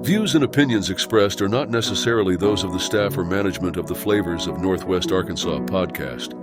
Views and opinions expressed are not necessarily those of the staff or management of the Flavors of Northwest Arkansas podcast.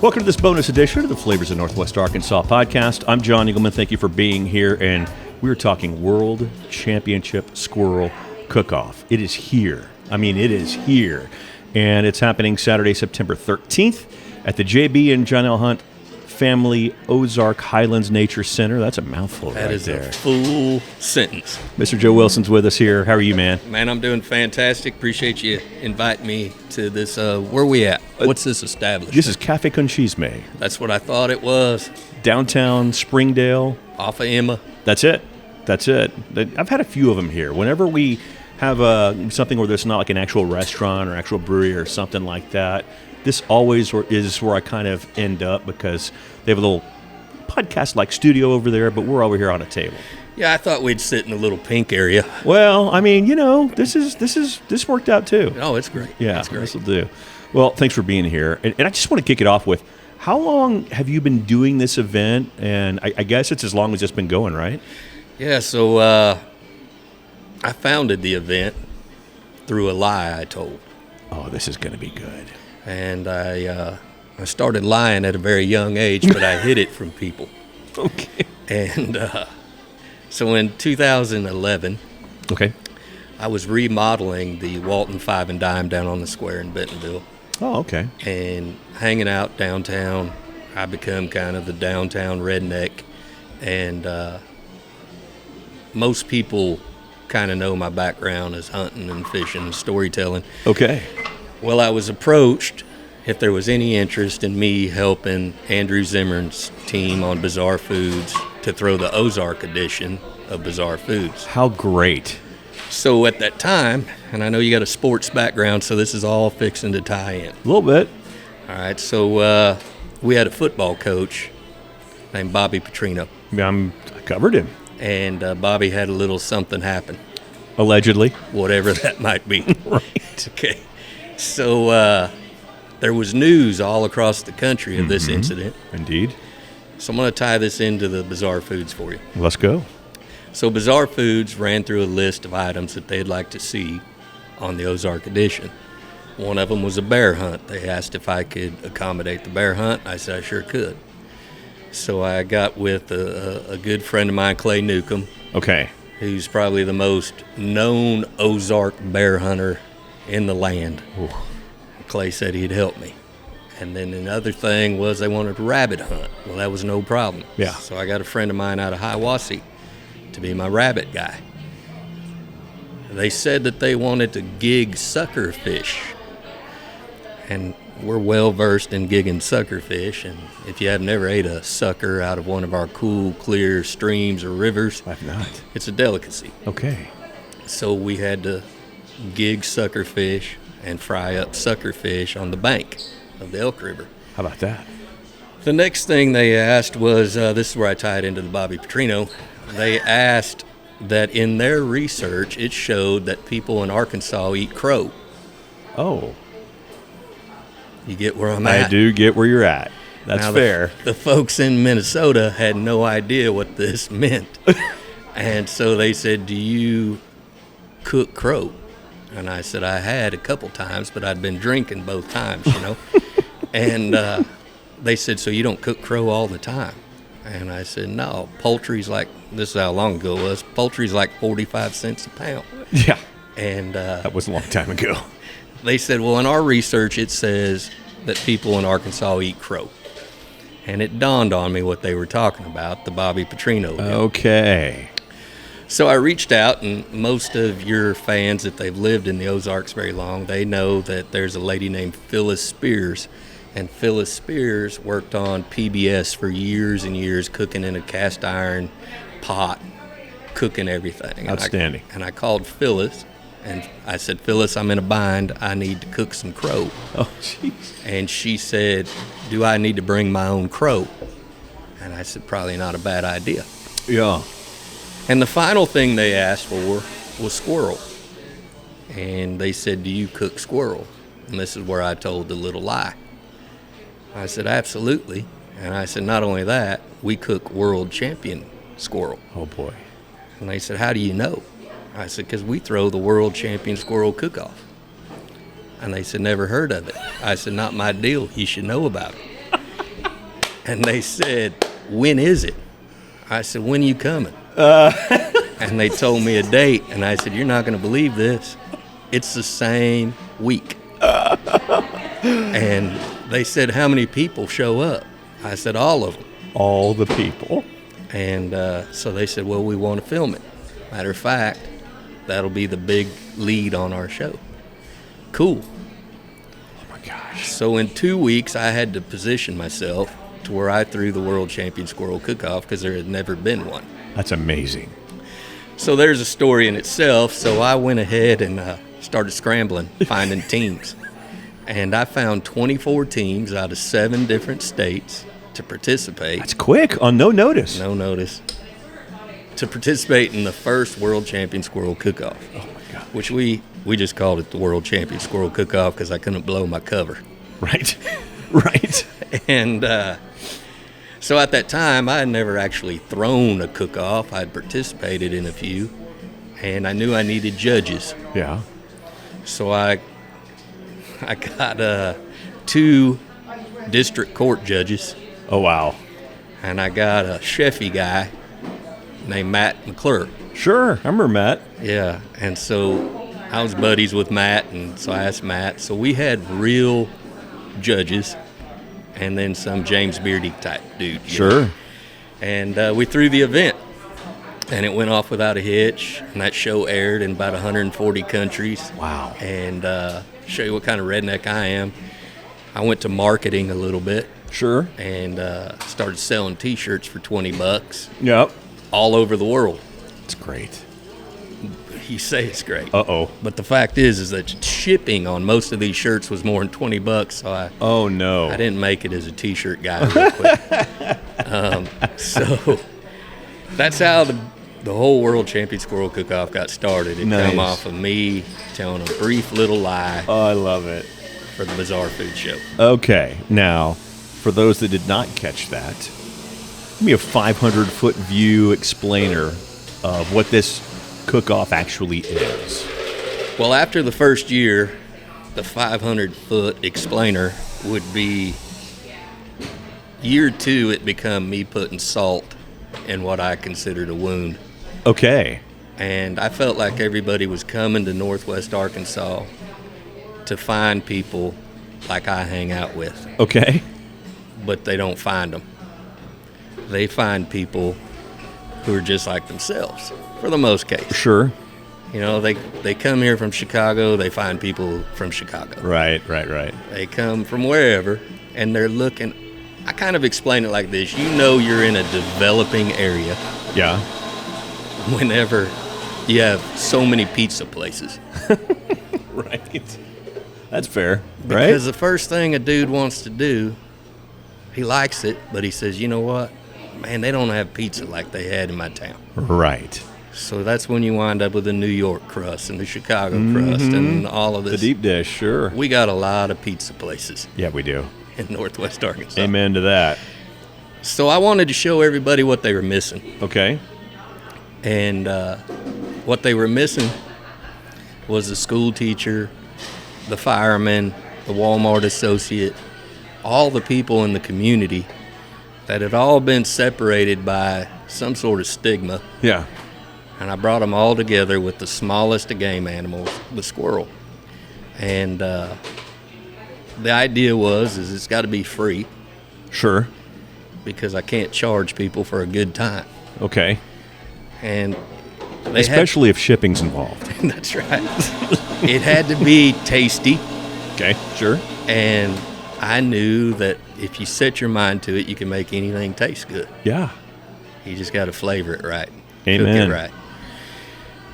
Welcome to this bonus edition of the Flavors of Northwest Arkansas podcast. I'm John Eagleman. Thank you for being here. And we're talking World Championship Squirrel Cookoff. It is here. It is here. And it's happening Saturday, September 13th at the JB and Johnelle Hunt Family Ozark Highlands Nature Center. That's a mouthful that right is there. A full sentence. Mr. Joe Wilson's with us here. How are you, man? Man, I'm doing fantastic. Appreciate you inviting me to this. Where we at? What's this establishment? This is Cafe Con Chisme. That's what I thought it was. Downtown Springdale. Off of Emma. That's it. I've had a few of them here. Whenever we have something where there's not like an actual restaurant or actual brewery or something like that, this always is where I kind of end up because they have a little podcast-like studio over there, but we're over here on a table. Yeah, I thought we'd sit in the little pink area. Well, this worked out too. Oh, it's great. Yeah, it's great. This will do. Well, thanks for being here. And I just want to kick it off with, how long have you been doing this event? And I guess it's as long as it's been going, right? Yeah, so I founded the event through a lie I told. Oh, this is going to be good. And I started lying at a very young age, but I hid it from people. Okay. And so in 2011, okay, I was remodeling the Walton Five and Dime down on the square in Bentonville. Oh, okay. And hanging out downtown, I become kind of the downtown redneck. And most people kind of know my background as hunting and fishing and storytelling. Okay. Well, I was approached if there was any interest in me helping Andrew Zimmern's team on Bizarre Foods to throw the Ozark edition of Bizarre Foods. How great. So at that time, and I know you got a sports background, so this is all fixing to tie in. A little bit. All right, so we had a football coach named Bobby Petrino. I covered him. And Bobby had a little something happen. Allegedly. Whatever that might be. Right. Okay. So there was news all across the country of this incident. Indeed. So I'm going to tie this into the Bizarre Foods for you. Let's go. So Bizarre Foods ran through a list of items that they'd like to see on the Ozark edition. One of them was a bear hunt. They asked if I could accommodate the bear hunt. I said I sure could. So I got with a good friend of mine, Clay Newcomb. Okay. Who's probably the most known Ozark bear hunter in the land. Ooh. Clay said he'd help me. And then another thing was they wanted a rabbit hunt. Well, that was no problem. Yeah. So I got a friend of mine out of Hiwassee to be my rabbit guy. They said that they wanted to gig sucker fish. And we're well versed in gigging sucker fish. And if you have never ate a sucker out of one of our cool, clear streams or rivers, I've not. it's a delicacy. Okay. So we had to gig sucker fish and fry up sucker fish on the bank of the Elk River. How about that? The next thing they asked was, this is where I tie it into the Bobby Petrino, they asked that in their research it showed that people in Arkansas eat crow. Oh. You get where I'm at? I do get where you're at. That's now, fair. The folks in Minnesota had no idea what this meant. And so they said, do you cook crow? And I said, I had a couple times, but I'd been drinking both times, And they said, so you don't cook crow all the time? And I said, no, poultry's like, this is how long ago it was, poultry's like 45 cents a pound. Yeah. And that was a long time ago. They said, well, in our research, it says that people in Arkansas eat crow. And it dawned on me what they were talking about, the Bobby Petrino deal. Okay. So I reached out, and most of your fans, if they've lived in the Ozarks very long, they know that there's a lady named Phyllis Spears. And Phyllis Spears worked on PBS for years and years, cooking in a cast iron pot, cooking everything. Outstanding. And I called Phyllis, and I said, Phyllis, I'm in a bind. I need to cook some crow. Oh, jeez. And she said, do I need to bring my own crow? And I said, probably not a bad idea. Yeah. And the final thing they asked for was squirrel. And they said, do you cook squirrel? And this is where I told the little lie. I said, absolutely. And I said, not only that, we cook world champion squirrel. Oh, boy. And they said, how do you know? I said, because we throw the World Champion Squirrel Cookoff. And they said, never heard of it. I said, not my deal. You should know about it. And they said, when is it? I said, when are you coming? And they told me a date. And I said, you're not going to believe this. It's the same week. And they said, how many people show up? I said, all of them. All the people. And so they said, well, we want to film it. Matter of fact, that'll be the big lead on our show. Cool. Oh, my gosh. So in 2 weeks, I had to position myself to where I threw the World Champion Squirrel Cookoff because there had never been one. That's amazing. So there's a story in itself. So I went ahead and started scrambling, finding teams. And I found 24 teams out of 7 different states to participate. That's quick, on no notice. No notice. To participate in the first World Champion Squirrel Cookoff. Oh, my God. Which we just called it the World Champion Squirrel Cookoff because I couldn't blow my cover. Right. Right. And so at that time, I had never actually thrown a cook-off. I'd participated in a few, and I knew I needed judges. Yeah. So I got 2 district court judges, Oh, wow. and I got a chefy guy named Matt McClure. Sure. I remember Matt. Yeah, and so I was buddies with Matt, and so I asked Matt. So we had real judges and then some James Beardy type dude. Sure. And we threw the event, and it went off without a hitch, and that show aired in about 140 countries. Wow. And show you what kind of redneck I am. I went to marketing a little bit Sure. and started selling T-shirts for $20 Yep. all over the world. It's great. You say it's great. Uh-oh. But the fact is that shipping on most of these shirts was more than $20, so Oh, no. I didn't make it as a T-shirt guy real quick. So that's how the whole World Champion Squirrel Cookoff got started. It Nice. came off of me telling a brief little lie Oh, I love it. for the Bizarre Food Show. Okay. Now, for those that did not catch that, give me a 500-foot view explainer of what this cook-off actually is. Well, after the first year, the 500-foot explainer would be year 2. It become me putting salt in what I considered a wound. Okay. And I felt like everybody was coming to Northwest Arkansas to find people like I hang out with, Okay. but they don't find them. They find people who are just like themselves, for the most case. Sure. You know, they come here from Chicago, they find people from Chicago. Right. They come from wherever, and they're looking. I kind of explain it like this. You know you're in a developing area Yeah. whenever you have so many pizza places. Right. That's fair. Because the first thing a dude wants to do, he likes it, but he says, you know what? Man, they don't have pizza like they had in my town. Right. So that's when you wind up with the New York crust and the Chicago crust and all of The this. deep dish, sure. We got a lot of pizza places Yeah, we do. in Northwest Arkansas. Amen to that. So I wanted to show everybody what they were missing. Okay. And what they were missing was the school teacher, the fireman, the Walmart associate, all the people in the community that had all been separated by some sort of stigma. Yeah. And I brought them all together with the smallest of game animals, the squirrel. And the idea is it's got to be free Sure. because I can't charge people for a good time. Okay. And Especially if shipping's involved. that's right. It had to be tasty. Okay. Sure. And I knew that if you set your mind to it, you can make anything taste good. Yeah. You just got to flavor it right. Amen. Cook it right.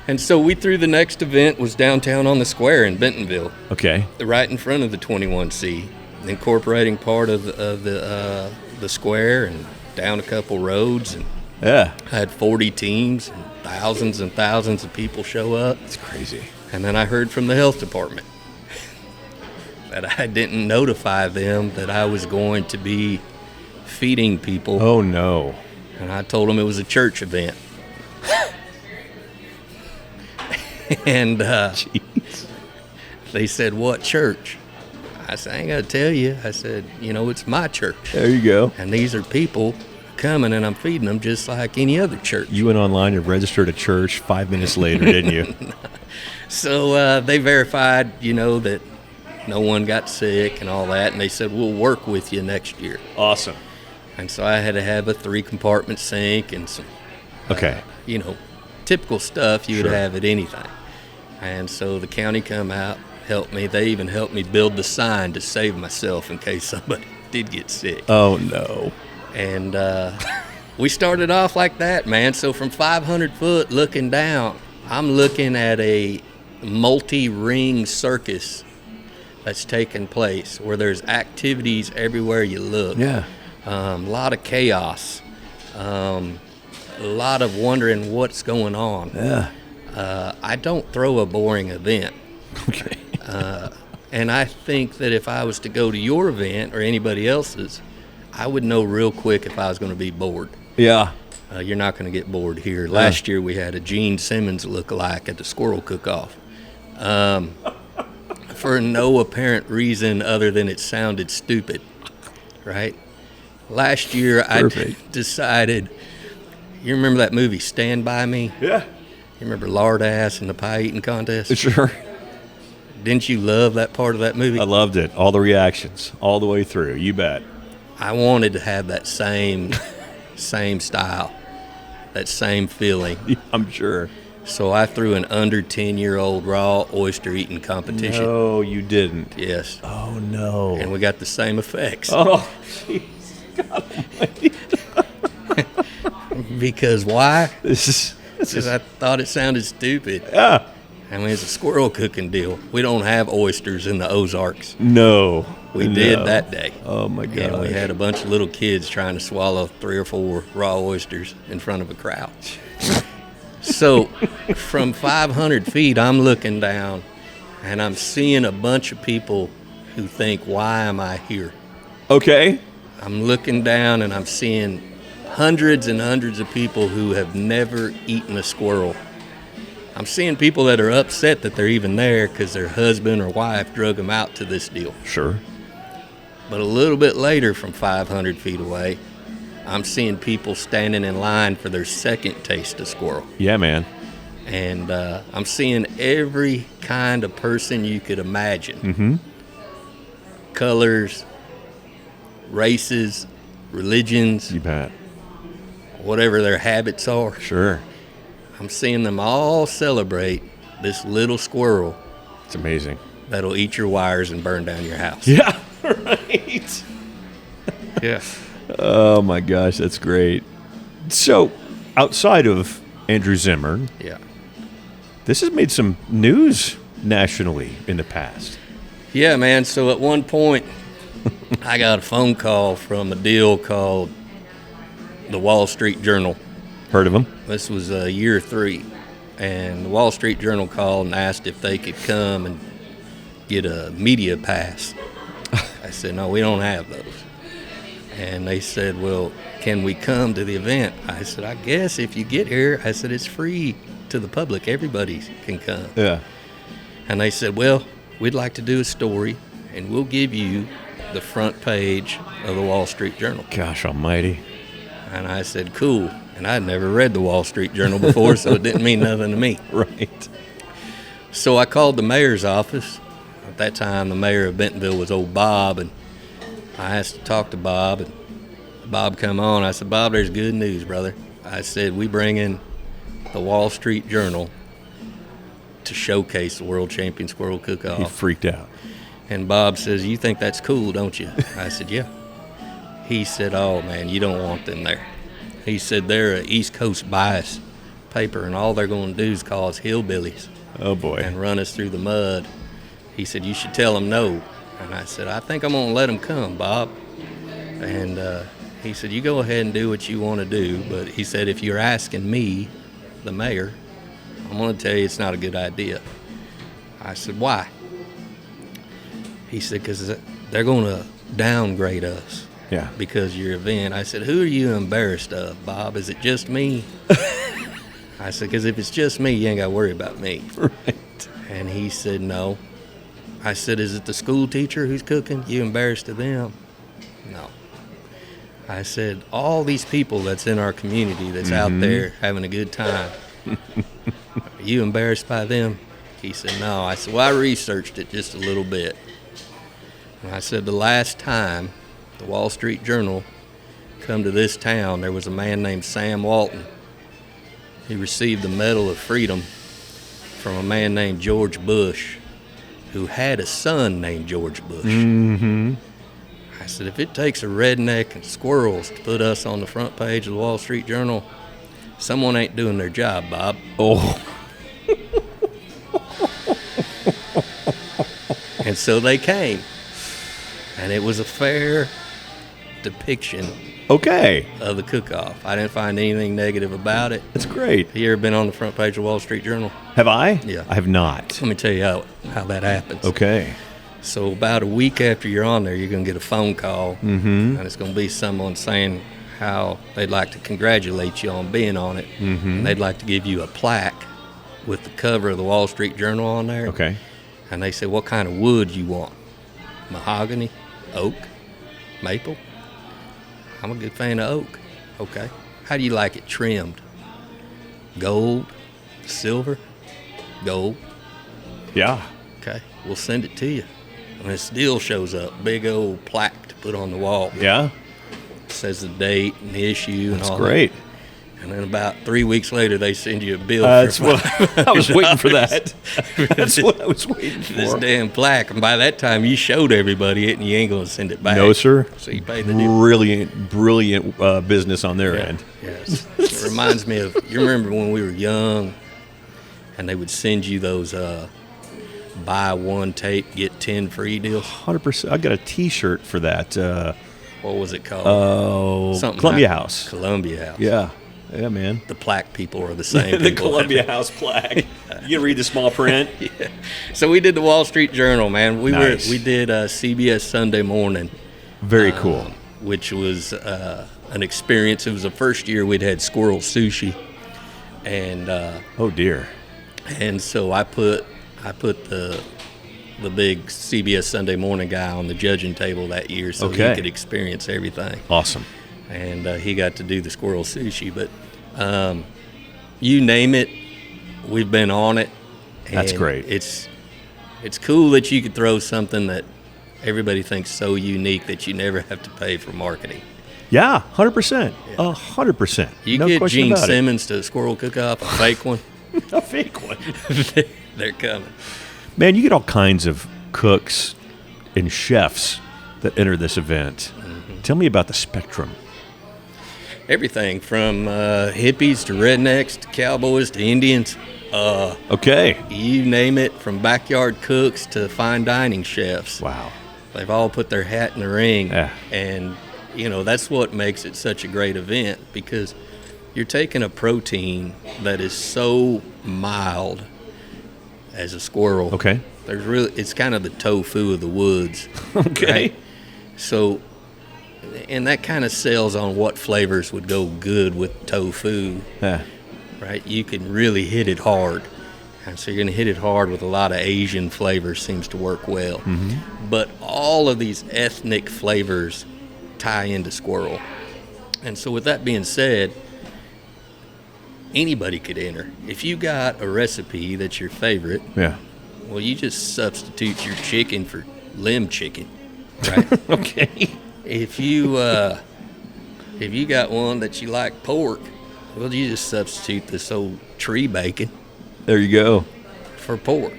And so we threw the next event was downtown on the square in Bentonville, Okay. right in front of the 21C, incorporating part of the square and down a couple roads. And Yeah. I had 40 teams and thousands of people show up. It's crazy. And then I heard from the health department that I didn't notify them that I was going to be feeding people. Oh, no. And I told them it was a church event. And Jeez. they said, what church? I said, I ain't got to tell you. I said, it's my church. There you go. And these are people coming, and I'm feeding them just like any other church. You went online and registered a church 5 minutes later, didn't you? So they verified, that no one got sick and all that, and they said, we'll work with you next year. Awesome. And so I had to have a 3-compartment sink and some, Okay. typical stuff you would Sure. have at anything. And so the county come out, helped me. They even helped me build the sign to save myself in case somebody did get sick. Oh, no. And we started off like that, man. So from 500 foot looking down, I'm looking at a multi-ring circus that's taking place where there's activities everywhere you look. Yeah. A lot of chaos, a lot of wondering what's going on. Yeah. I don't throw a boring event. Okay. And I think that if I was to go to your event or anybody else's, I would know real quick if I was going to be bored. Yeah. You're not going to get bored here. Last year we had a Gene Simmons look-alike at the Squirrel Cookoff. For no apparent reason other than it sounded stupid, right? Last year I decided, you remember that movie Stand By Me? Yeah. You remember Lard Ass and the pie eating contest? Sure. Didn't you love that part of that movie? I loved it. All the reactions, all the way through. You bet. I wanted to have that same style, that same feeling. I'm sure. So I threw an under 10-year-old raw oyster eating competition. No, you didn't. Yes. Oh, no. And we got the same effects. Oh, jeez. God almighty. Because why? This Because is, I thought it sounded stupid. yeah. I mean, it's a squirrel cooking deal. We don't have oysters in the Ozarks. No. We did that day. Oh, my God. And we had a bunch of little kids trying to swallow 3 or 4 raw oysters in front of a crowd. So from 500 feet, I'm looking down, and I'm seeing a bunch of people who think, why am I here? Okay. I'm looking down, and I'm seeing hundreds and hundreds of people who have never eaten a squirrel. I'm seeing people that are upset that they're even there because their husband or wife drug them out to this deal. Sure. But a little bit later, from 500 feet away, I'm seeing people standing in line for their second taste of squirrel. Yeah, man. And I'm seeing every kind of person you could imagine. Mm-hmm. Colors, races, religions, You bet. whatever their habits are. Sure. I'm seeing them all celebrate this little squirrel It's amazing. that'll eat your wires and burn down your house. Yeah, right. Yeah. Oh, my gosh, that's great. So, outside of Andrew Zimmern, Yeah. this has made some news nationally in the past. Yeah, man. So at one point, I got a phone call from a deal called the Wall Street Journal. Heard of him? This was year 3. And the Wall Street Journal called and asked if they could come and get a media pass. I said, no, we don't have those. And they said, well, can we come to the event? I said, I guess if you get here, I said, it's free to the public. Everybody can come. Yeah. And they said, well, we'd like to do a story, and we'll give you the front page of the Wall Street Journal. Gosh almighty. And I said, cool. And I'd never read the Wall Street Journal before, so it didn't mean nothing to me. Right. So I called the mayor's office. At that time, the mayor of Bentonville was old Bob, and I asked to talk to Bob, and Bob come on. I said, Bob, there's good news, brother. I said, we bring in the Wall Street Journal to showcase the World Champion Squirrel He Cookoff. freaked out. And Bob says, you think that's cool, don't you? I said, yeah. He said, oh, man, you don't want them there. He said, they're an East Coast bias paper, and all they're going to do is call us hillbillies Oh, boy. and run us through the mud. He said, you should tell them no. And I said, I think I'm going to let them come, Bob. And he said, you go ahead and do what you want to do. But he said, if you're asking me, the mayor, I'm going to tell you it's not a good idea. I said, why? He said, because they're going to downgrade us Yeah. because of your event. I said, who are you embarrassed of, Bob? Is it just me? I said, because if it's just me, you ain't got to worry about me. Right. And he said, no. I said, is it the school teacher who's cooking? You embarrassed to them? No. I said, all these people that's in our community that's out there having a good time, are you embarrassed by them? He said, no. I said, well, I researched it just a little bit. And I said, the last time the Wall Street Journal come to this town, there was a man named Sam Walton. He received the Medal of Freedom from a man named George Bush, who had a son named George Bush. Mm-hmm. I said, if it takes a redneck and squirrels to put us on the front page of the Wall Street Journal, someone ain't doing their job, Bob. Oh. And so they came. And it was a fair depiction Okay. of the cook-off. I didn't find anything negative about it. That's great. Have you ever been on the front page of Wall Street Journal? Have I? Yeah. I have not. Let me tell you how that happens. Okay. So about a week after you're on there, you're going to get a phone call, and it's going to be someone saying how they'd like to congratulate you on being on it, and they'd like to give you a plaque with the cover of the Wall Street Journal on there. Okay. And they say, what kind of wood you want? Mahogany? Oak? Maple? I'm a good fan of oak. Okay. How do you like it trimmed? Gold? Silver? Gold? Yeah. Okay. We'll send it to you. And it still shows up. Big old plaque to put on the wall. Yeah. It says the date and the issue and That's all great. that. And then about 3 weeks later, they send you a bill That's for what I was waiting for that. That's what I was waiting for. this damn plaque. And by that time, you showed everybody it, and you ain't going to send it back. No, sir. So you paid the difference. Brilliant business on their end. Yes. It reminds me of, you remember when we were young, and they would send you those buy one tape, get 10 free deals? 100%. I got a T-shirt for that. What was it called? Columbia House. Columbia House. Yeah. Yeah, man. The plaque people are the same The people. Columbia House plaque. You can read the small print. Yeah. So we did the Wall Street Journal, man. We Nice. did CBS Sunday Morning. Very cool. Which was an experience. It was the first year we'd had squirrel sushi, and Oh dear. and so I put the big CBS Sunday Morning guy on the judging table that year, so Okay. he could experience everything. Awesome. And he got to do the squirrel sushi. But you name it, we've been on it. That's and great. It's cool that you could throw something that everybody thinks so unique that you never have to pay for marketing. Yeah, 100%. 100%. You No get question Gene about it. Simmons to Squirrel Cookoff, a fake one, A fake one. they're coming. Man, you get all kinds of cooks and chefs that enter this event. Tell me about the spectrum. Everything from hippies to rednecks to cowboys to Indians. Okay. You name it, from backyard cooks to fine dining chefs. Wow. They've all put their hat in the ring. Yeah. And, that's what makes it such a great event, because you're taking a protein that is so mild as a squirrel. Okay. It's kind of the tofu of the woods. Okay. Right? So, and that kind of sells on what flavors would go good with tofu, Yeah. right? You can really hit it hard. And so you're going to hit it hard with a lot of Asian flavors, seems to work well. Mm-hmm. But all of these ethnic flavors tie into squirrel. And so with that being said, anybody could enter. If you got a recipe that's your favorite, Yeah. well, you just substitute your chicken for limb chicken, right? Okay. If you got one that you like pork, well, you just substitute this old tree bacon There you go. for pork.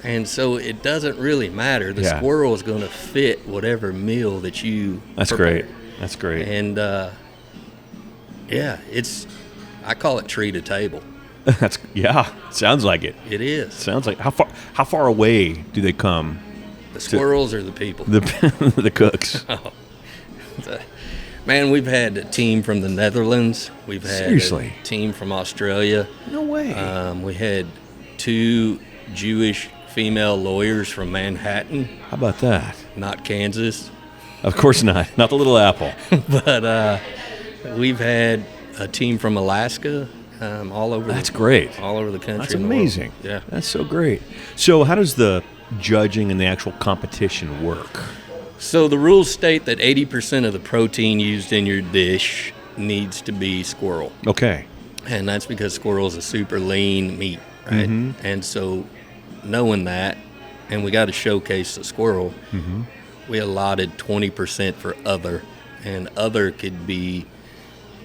And so it doesn't really matter. The Yeah. squirrel is going to fit whatever meal that you That's prepare. great. That's great. And I call it tree to table. Sounds like it. It is. Sounds like how far away do they come? The squirrels or the people? The cooks. Man, we've had a team from the Netherlands. We've had Seriously? a team from Australia. No way. We had 2 Jewish female lawyers from Manhattan, How about that? not Kansas. Of course not. Not the Little Apple. But we've had a team from Alaska, all over. That's great. All over the country. That's and the world. amazing. Yeah. That's so great. So how does the judging and the actual competition work? So the rules state that 80% of the protein used in your dish needs to be squirrel. Okay. And that's because squirrel is a super lean meat, right? And so knowing that, and we got to showcase the squirrel, we allotted 20% for other. And other could be,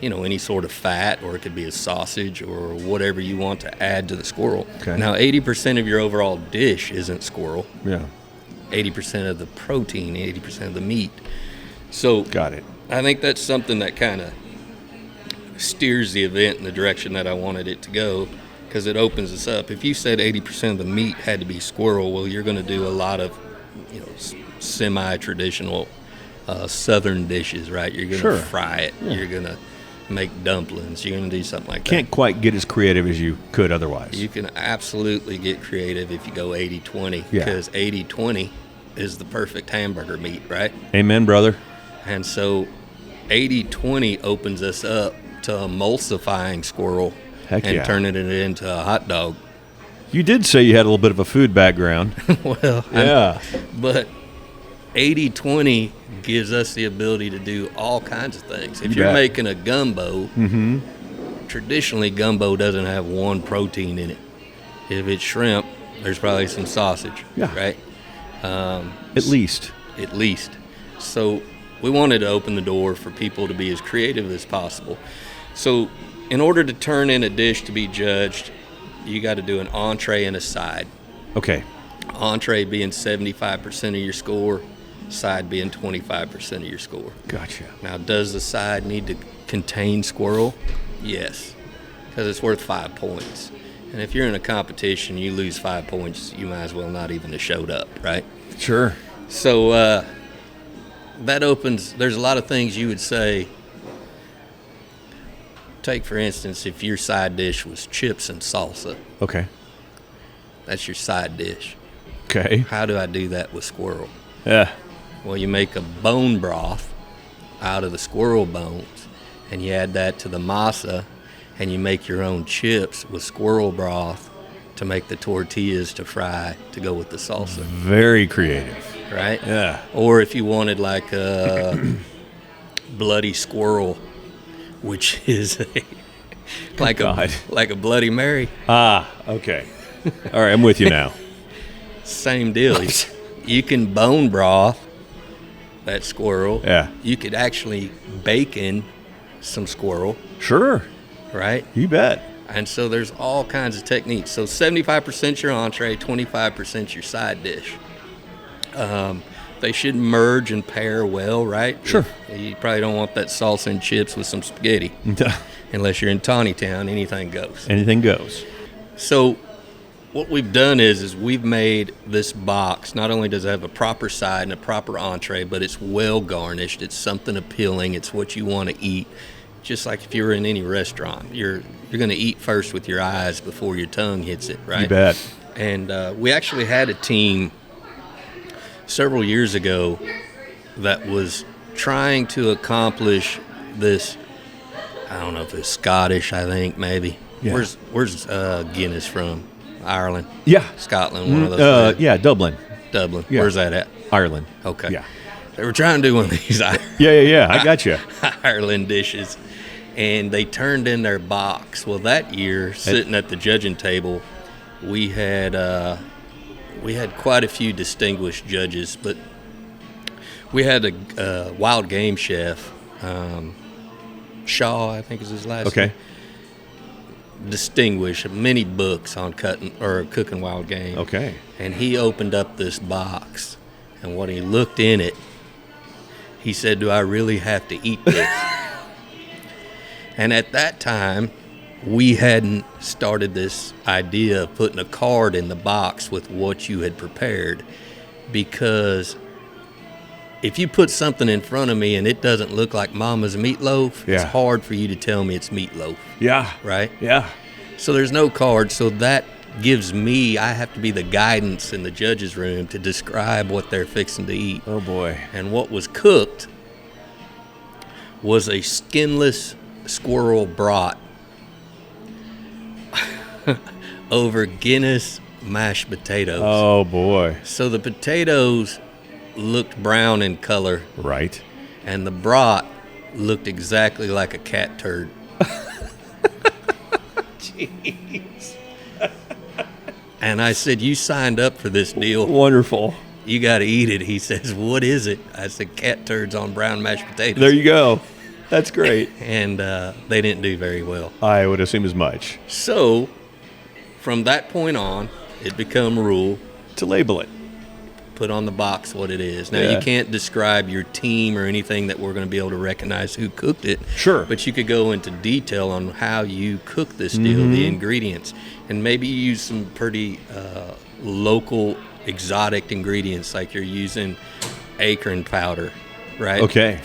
any sort of fat, or it could be a sausage or whatever you want to add to the squirrel. Okay. Now, 80% of your overall dish isn't squirrel. Yeah. 80% of the protein, 80% of the meat. So Got it. I think that's something that kind of steers the event in the direction that I wanted it to go, because it opens us up. If you said 80% of the meat had to be squirrel, well, you're going to do a lot of, semi-traditional southern dishes, right? You're going to fry it. Yeah. You're going to make dumplings. You're going to do something like that. Can't quite get as creative as you could otherwise. You can absolutely get creative if you go 80-20, because 80-20 is the perfect hamburger meat, right? Amen, brother. And so 80-20 opens us up to emulsifying squirrel and turning it into a hot dog. You did say you had a little bit of a food background. Well, yeah. But 80-20 gives us the ability to do all kinds of things. If you're making a gumbo, traditionally gumbo doesn't have one protein in it. If it's shrimp, there's probably some sausage, right? At least. At least. So we wanted to open the door for people to be as creative as possible. So in order to turn in a dish to be judged, you got to do an entree and a side. Okay. Entree being 75% of your score, side being 25% of your score. Gotcha. Now, does the side need to contain squirrel? Yes, because it's worth 5 points. And if you're in a competition, you lose 5 points, you might as well not even have showed up, right? Sure. So that opens, there's a lot of things you would say. Take, for instance, if your side dish was chips and salsa. Okay. That's your side dish. Okay. How do I do that with squirrel? Yeah. Well, you make a bone broth out of the squirrel bones, and you add that to the masa, and you make your own chips with squirrel broth to make the tortillas to fry to go with the salsa. Very creative. Right? Yeah. Or if you wanted like a bloody squirrel, which is like a Bloody Mary. Ah, okay. All right, I'm with you now. Same deal. You can bone broth that squirrel. Yeah. You could actually bacon some squirrel. Sure. Right? You bet. And so there's all kinds of techniques. So 75% your entree, 25% your side dish. They should merge and pair well, right? Sure. You probably don't want that salsa and chips with some spaghetti. Unless you're in Tawny Town, anything goes. Anything goes. So what we've done is we've made this box. Not only does it have a proper side and a proper entree, but it's well garnished. It's something appealing. It's what you want to eat. Just like if you were in any restaurant, you're going to eat first with your eyes before your tongue hits it, right? You bet. And we actually had a team several years ago that was trying to accomplish this. I don't know if it's Scottish, I think, maybe. Yeah. Where's Guinness from? Ireland? Yeah. Scotland, one of those. Yeah, Dublin. Dublin. Yeah. Where's that at? Ireland. Okay. Yeah. They were trying to do one of these Yeah. I got you. Ireland dishes, and they turned in their box. Well, that year, sitting at the judging table, we had quite a few distinguished judges, but we had a wild game chef, Shaw, I think is his last name. Distinguished, many books on cooking wild game. Okay. And he opened up this box, and when he looked in it, he said, "Do I really have to eat this?" And at that time, we hadn't started this idea of putting a card in the box with what you had prepared, because if you put something in front of me and it doesn't look like Mama's meatloaf, it's hard for you to tell me it's meatloaf. Yeah. Right? Yeah. So there's no card, so that gives me, I have to be the guidance in the judges' room to describe what they're fixing to eat. Oh, boy. And what was cooked was a skinless squirrel brat over Guinness mashed potatoes. Oh, boy. So the potatoes looked brown in color, Right. and the broth looked exactly like a cat turd. Jeez. And I said, you signed up for this deal. Wonderful. You got to eat it. He says, what is it? I said, cat turds on brown mashed potatoes. There you go. That's great. And they didn't do very well. I would assume as much. So from that point on, it became a rule. To label it. Put on the box what it is. Now, Yeah. you can't describe your team or anything that we're going to be able to recognize who cooked it. Sure. But you could go into detail on how you cook this deal, the ingredients, and maybe use some pretty local, exotic ingredients, like you're using acorn powder, right? Okay.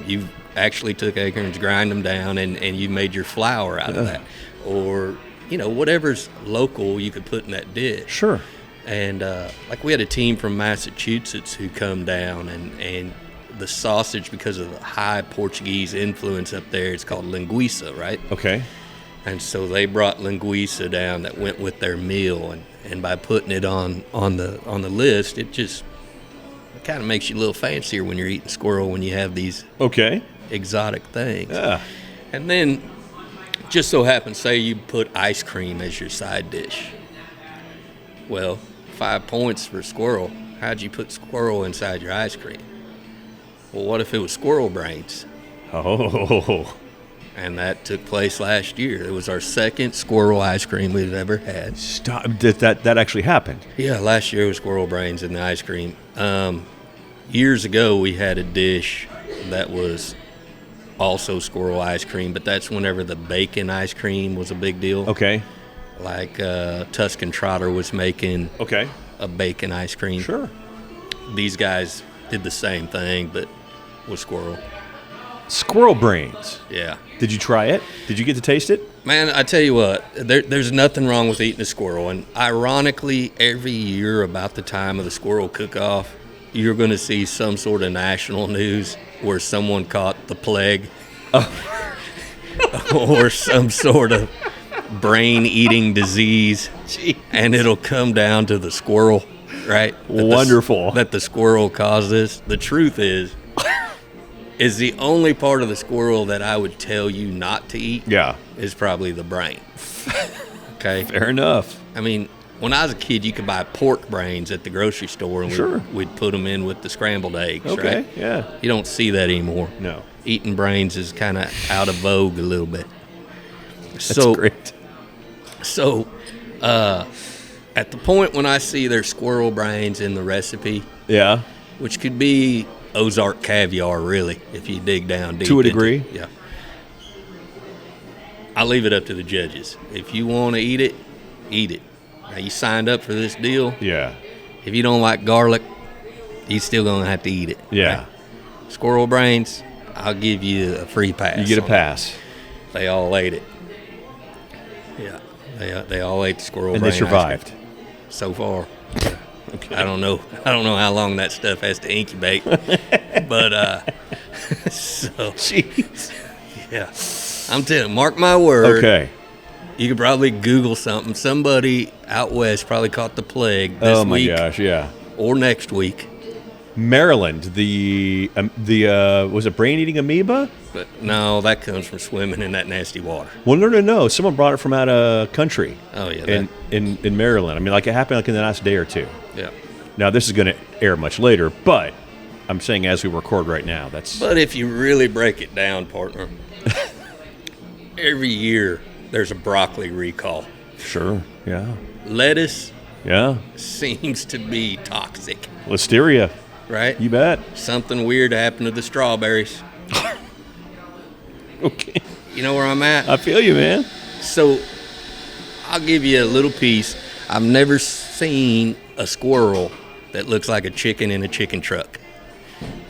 You actually took acorns, grind them down, and you made your flour out of that. Or, whatever's local you could put in that dish. Sure. And like we had a team from Massachusetts who come down, and the sausage, because of the high Portuguese influence up there, it's called linguiça, right? Okay. And so they brought linguiça down that went with their meal, and by putting it on the list, it kind of makes you a little fancier when you're eating squirrel, when you have these Okay. exotic things. Yeah. And then just so happens, say you put ice cream as your side dish. Well, 5 points for squirrel. How'd you put squirrel inside your ice cream? Well, what if it was squirrel brains? Oh. And that took place last year. It was our second squirrel ice cream we've ever had. Stop. That actually happened. Yeah, last year was squirrel brains in the ice cream. Years ago, we had a dish that was also squirrel ice cream, but that's whenever the bacon ice cream was a big deal. Okay. Like Tuscan Trotter was making Okay. a bacon ice cream. Sure. These guys did the same thing, but with squirrel. Squirrel brains. Yeah. Did you try it? Did you get to taste it? Man, I tell you what, there's nothing wrong with eating a squirrel. And ironically, every year about the time of the Squirrel Cookoff, you're going to see some sort of national news where someone caught the plague or some sort of brain-eating disease. Gee. And it'll come down to the squirrel, right? Wonderful. That the squirrel caused this. The truth is the only part of the squirrel that I would tell you not to eat Yeah. is probably the brain. Okay? Fair enough. I mean, when I was a kid, you could buy pork brains at the grocery store, and Sure. we'd put them in with the scrambled eggs, Okay. right? Yeah. You don't see that anymore. No. Eating brains is kind of out of vogue a little bit. That's So great. So, at the point when I see their squirrel brains in the recipe, Yeah. which could be Ozark caviar, really, if you dig down deep. To a into- degree. Yeah. I leave it up to the judges. If you want to eat it, eat it. Now, you signed up for this deal. Yeah. If you don't like garlic, you still going to have to eat it. Yeah. right? Squirrel brains, I'll give you a free pass. You get a on pass. it. They all ate it. Yeah. They all ate the squirrel And brain they ice cream. survived. So far. Okay. I don't know how long that stuff has to incubate. But so Jeez. yeah. I'm telling you, mark my word. Okay. You could probably Google something. Somebody out west probably caught the plague this Oh my week gosh, yeah. or next week. Maryland, the was it brain-eating amoeba? But no, that comes from swimming in that nasty water. Well, no. Someone brought it from out of country. Oh yeah. In Maryland. I mean, like it happened like in the last day or two. Yeah. Now this is going to air much later, but I'm saying as we record right now, that's But if you really break it down, partner, every year there's a broccoli recall. sure. Yeah. Lettuce Yeah. seems to be toxic, Listeria. right? You bet. Something weird happened to the strawberries. Okay. You know where I'm at? I feel you, man. So I'll give you a little piece. I've never seen a squirrel that looks like a chicken in a chicken truck,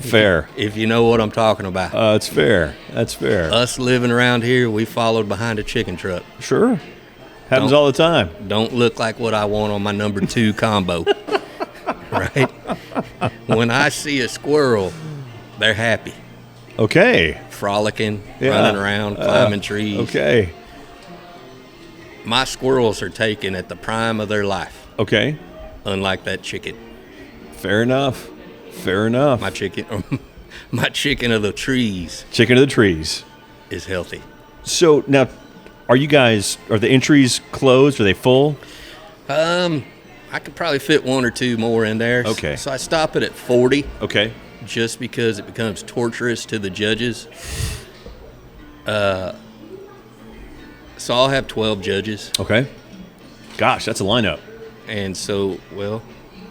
Fair. if you know what I'm talking about. It's fair. That's fair. Us living around here, we followed behind a chicken truck. Sure. Happens Don't- all the time. Don't look like what I want on my number 2 combo. Right? When I see a squirrel, they're happy, Okay. frolicking, Yeah. running around, climbing trees. Okay. My squirrels are taken at the prime of their life, Okay. unlike that chicken. Fair enough. Fair enough. My chicken of the trees Chicken of the trees. is healthy. So now, are the entries closed? Are they full? I could probably fit one or two more in there. Okay. So I stop it at 40 Okay. just because it becomes torturous to the judges. So I'll have 12 judges. Okay. Gosh, that's a lineup. And so, well,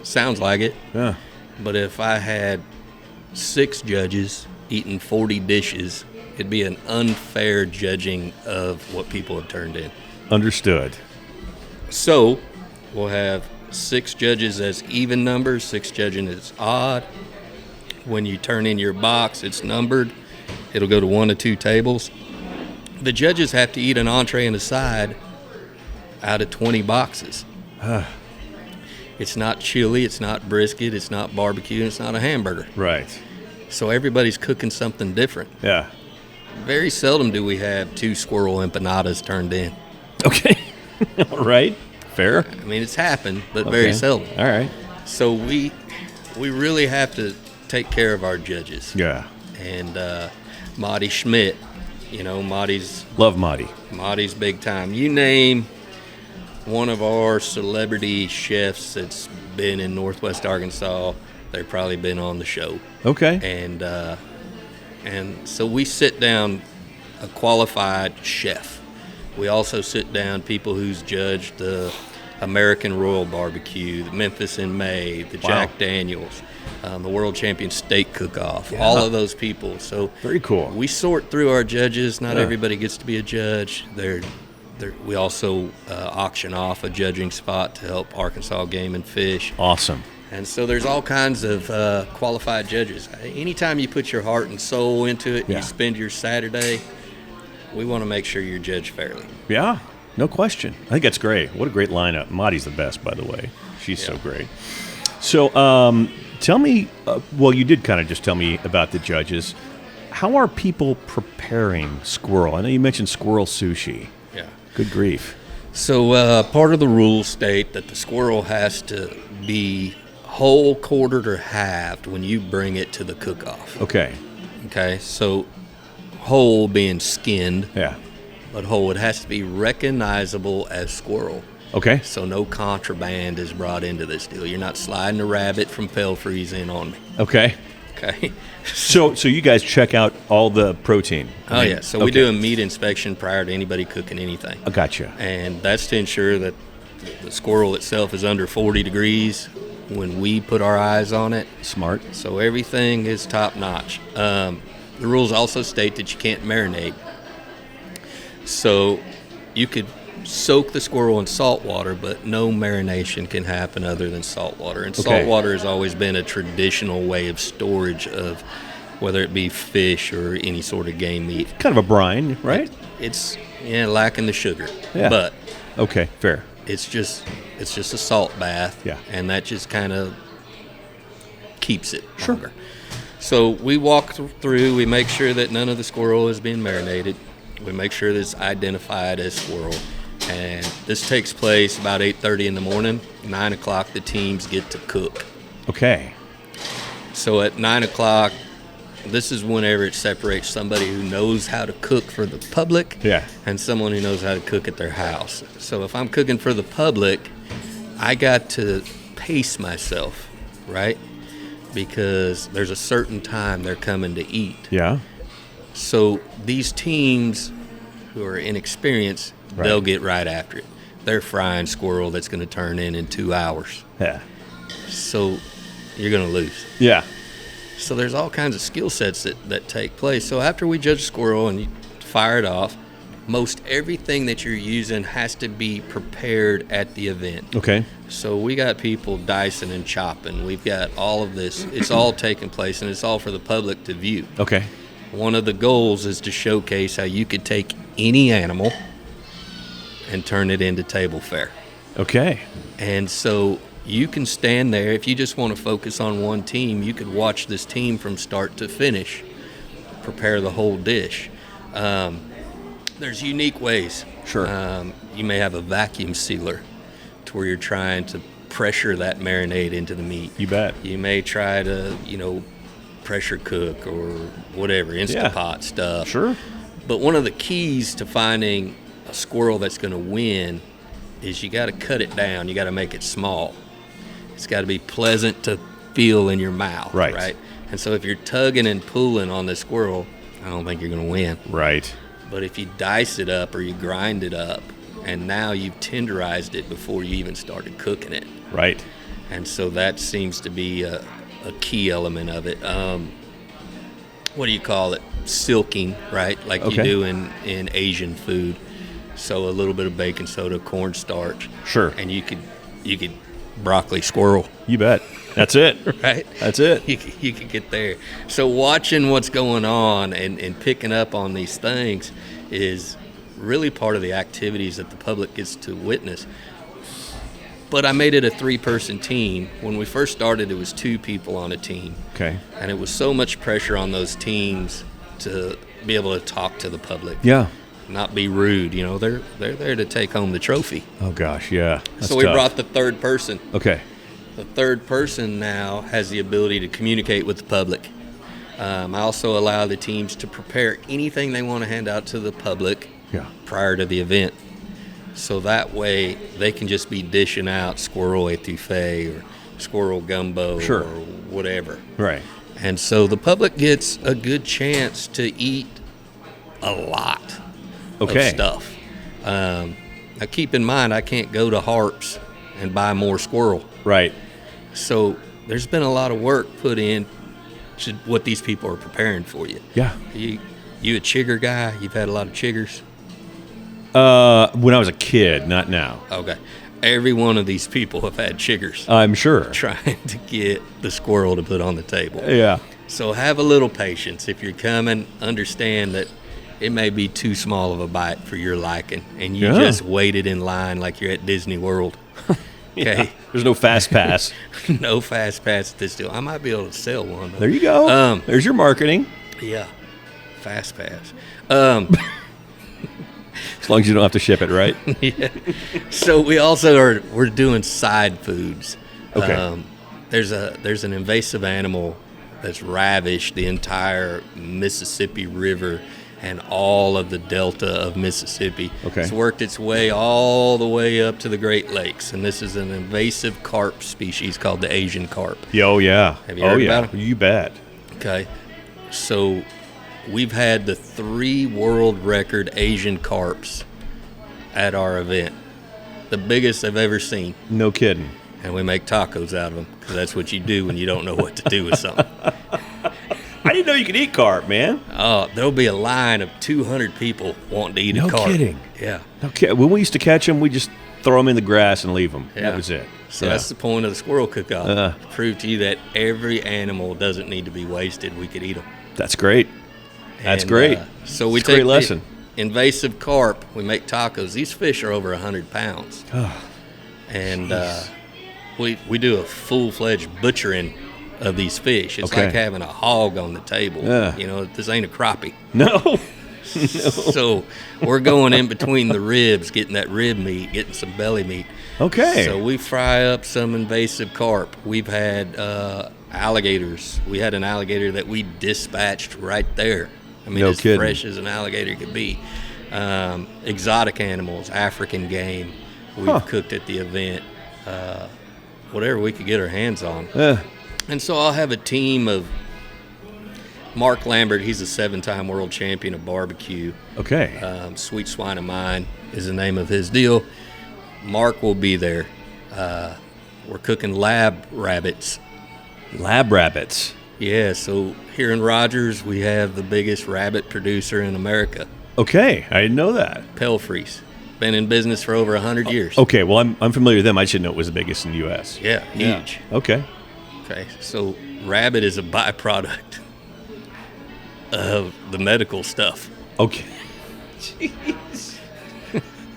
sounds like it. Yeah. But if I had 6 judges eating 40 dishes, it'd be an unfair judging of what people have turned in. Understood. So we'll have 6 judges as even numbers, 6 judging as odd. When you turn in your box, it's numbered. It'll go to 1 of 2 tables. The judges have to eat an entree and a side out of 20 boxes. It's not chili, it's not brisket, it's not barbecue, it's not a hamburger. Right. So everybody's cooking something different. Yeah. Very seldom do we have 2 squirrel empanadas turned in. Okay. All right. Fair. I mean, it's happened, but Okay. very seldom. All right. So we really have to take care of our judges. Yeah. And Marty Schmidt, Marty's Love Marty. big time. You name one of our celebrity chefs that's been in Northwest Arkansas, they've probably been on the show. Okay. And so we sit down a qualified chef. We also sit down people who's judged the American Royal Barbecue, the Memphis in May, the Wow. Jack Daniels, the World Championship Steak Cookoff, Yeah. all of those people. So Very cool. we sort through our judges. Not Yeah. everybody gets to be a judge. We also auction off a judging spot to help Arkansas Game and Fish. Awesome. And so there's all kinds of qualified judges. Anytime you put your heart and soul into it, Yeah. you spend your Saturday, we want to make sure you're judged fairly. Yeah. No question. I think that's great. What a great lineup. Marty's the best, by the way. She's so great. So tell me, you did kind of just tell me about the judges. How are people preparing squirrel? I know you mentioned squirrel sushi. Yeah. Good grief. So part of the rules state that the squirrel has to be whole, quartered, or halved when you bring it to the cook-off. Okay. Okay, so whole being skinned, Yeah. but whole, it has to be recognizable as squirrel. Okay. So no contraband is brought into this deal. You're not sliding a rabbit from Pelfrey's in on me. Okay. Okay. So you guys check out all the protein. Oh, yeah. So we do a meat inspection prior to anybody cooking anything. I gotcha. And that's to ensure that the squirrel itself is under 40 degrees when we put our eyes on it. Smart. So everything is top notch. The rules also state that you can't marinate. So you could soak the squirrel in salt water, but no marination can happen other than salt water. And Okay. salt water has always been a traditional way of storage of whether it be fish or any sort of game meat. Kind of a brine, right? It's lacking the sugar. Yeah. But Okay. Fair. it's just a salt bath. Yeah. And that just kind of keeps it longer. So we walk through, we make sure that none of the squirrel is being marinated. We make sure that it's identified as squirrel. And this takes place about 8:30 in the morning. 9 o'clock, the teams get to cook. Okay. So at 9 o'clock, this is whenever it separates somebody who knows how to cook for the public Yeah. and someone who knows how to cook at their house. So if I'm cooking for the public, I got to pace myself, right? Because there's a certain time they're coming to eat. Yeah. So these teams who are inexperienced, Right. they'll get right after it. They're frying squirrel that's going to turn in 2 hours. Yeah. So you're going to lose. Yeah. So there's all kinds of skill sets that take place. So after we judge squirrel and you fire it off, most everything that you're using has to be prepared at the event. Okay. So we got people dicing and chopping. We've got all of this. It's all taking place, and it's all for the public to view. Okay. One of the goals is to showcase how you could take any animal and turn it into table fare. Okay. And so you can stand there. If you just want to focus on one team, you could watch this team from start to finish, prepare the whole dish. There's unique ways. Sure. You may have a vacuum sealer to where you're trying to pressure that marinade into the meat. You bet. You may try to, pressure cook or whatever, Instapot stuff. Sure. But one of the keys to finding a squirrel that's going to win is you got to cut it down. You got to make it small. It's got to be pleasant to feel in your mouth. Right. And so if you're tugging and pulling on this squirrel, I don't think you're going to win. Right. But if you dice it up or you grind it up, and now you've tenderized it before you even started cooking it. Right. And so that seems to be a key element of it. What do you call it? Silking, right? Like you do in Asian food. So a little bit of baking soda, cornstarch. Sure. And you could broccoli squirrel. You bet. That's it. Right? That's it. You could get there. So watching what's going on and picking up on these things is really part of the activities that the public gets to witness. But I made it a 3-person team. When we first started, it was 2 people on a team. Okay. And it was so much pressure on those teams to be able to talk to the public. Yeah. Not be rude. They're there to take home the trophy. Oh, gosh, yeah. That's so we tough. brought the 3rd person. Okay. The 3rd person now has the ability to communicate with the public. I also allow the teams to prepare anything they want to hand out to the public prior to the event. So that way they can just be dishing out squirrel etouffee or squirrel gumbo or whatever. Right. And so the public gets a good chance to eat a lot of stuff. Now keep in mind, I can't go to Harps and buy more squirrel. Right. So there's been a lot of work put in to what these people are preparing for you. Yeah. You a chigger guy? You've had a lot of chiggers? When I was a kid, not now. Okay. Every one of these people have had chiggers. I'm sure. Trying to get the squirrel to put on the table. Yeah. So have a little patience. If you're coming, understand that it may be too small of a bite for your liking, and you just waited in line like you're at Disney World. Okay. Yeah. There's no fast pass. No fast pass at this deal. I might be able to sell one. There you go. There's your marketing. Yeah. Fast pass. As long as you don't have to ship it, right? Yeah. So we also we're doing side foods. Okay. There's an invasive animal that's ravished the entire Mississippi River and all of the delta of Mississippi. Okay. It's worked its way all the way up to the Great Lakes, and this is an invasive carp species called the Asian carp. Oh, yeah. Have you heard about it? You bet. Okay. So we've had the 3 world record Asian carps at our event. The biggest I've ever seen. No kidding. And we make tacos out of them because that's what you do when you don't know what to do with something. I didn't know you could eat carp, man. Oh, there'll be a line of 200 people wanting to eat a carp. No kidding. Yeah. Okay. When we used to catch them, we just throw them in the grass and leave them. Yeah. That was it. So that's the point of the Squirrel Cookoff. To prove to you that every animal doesn't need to be wasted. We could eat them. That's great. That's great. So we take a great lesson. Invasive carp. We make tacos. These fish are over 100 pounds. And we do a full-fledged butchering of these fish. It's like having a hog on the table. This ain't a crappie. No. So we're going in between the ribs, getting that rib meat, getting some belly meat. Okay. So we fry up some invasive carp. We've had alligators. We had an alligator that we dispatched right there. I mean, as fresh as an alligator could be. Exotic animals, African game, we've cooked at the event. Whatever we could get our hands on. And so I'll have a team of Mark Lambert. He's a 7-time world champion of barbecue. Okay. Sweet Swine of Mine is the name of his deal. Mark will be there. We're cooking lab rabbits. Lab rabbits? Yeah, so here in Rogers, we have the biggest rabbit producer in America. Okay, I didn't know that. Pelfrey's. Been in business for over 100 years. Okay, well, I'm familiar with them. I should know it was the biggest in the U.S. Yeah, huge. Yeah. Okay. Okay, so rabbit is a byproduct of the medical stuff. Okay. Jeez.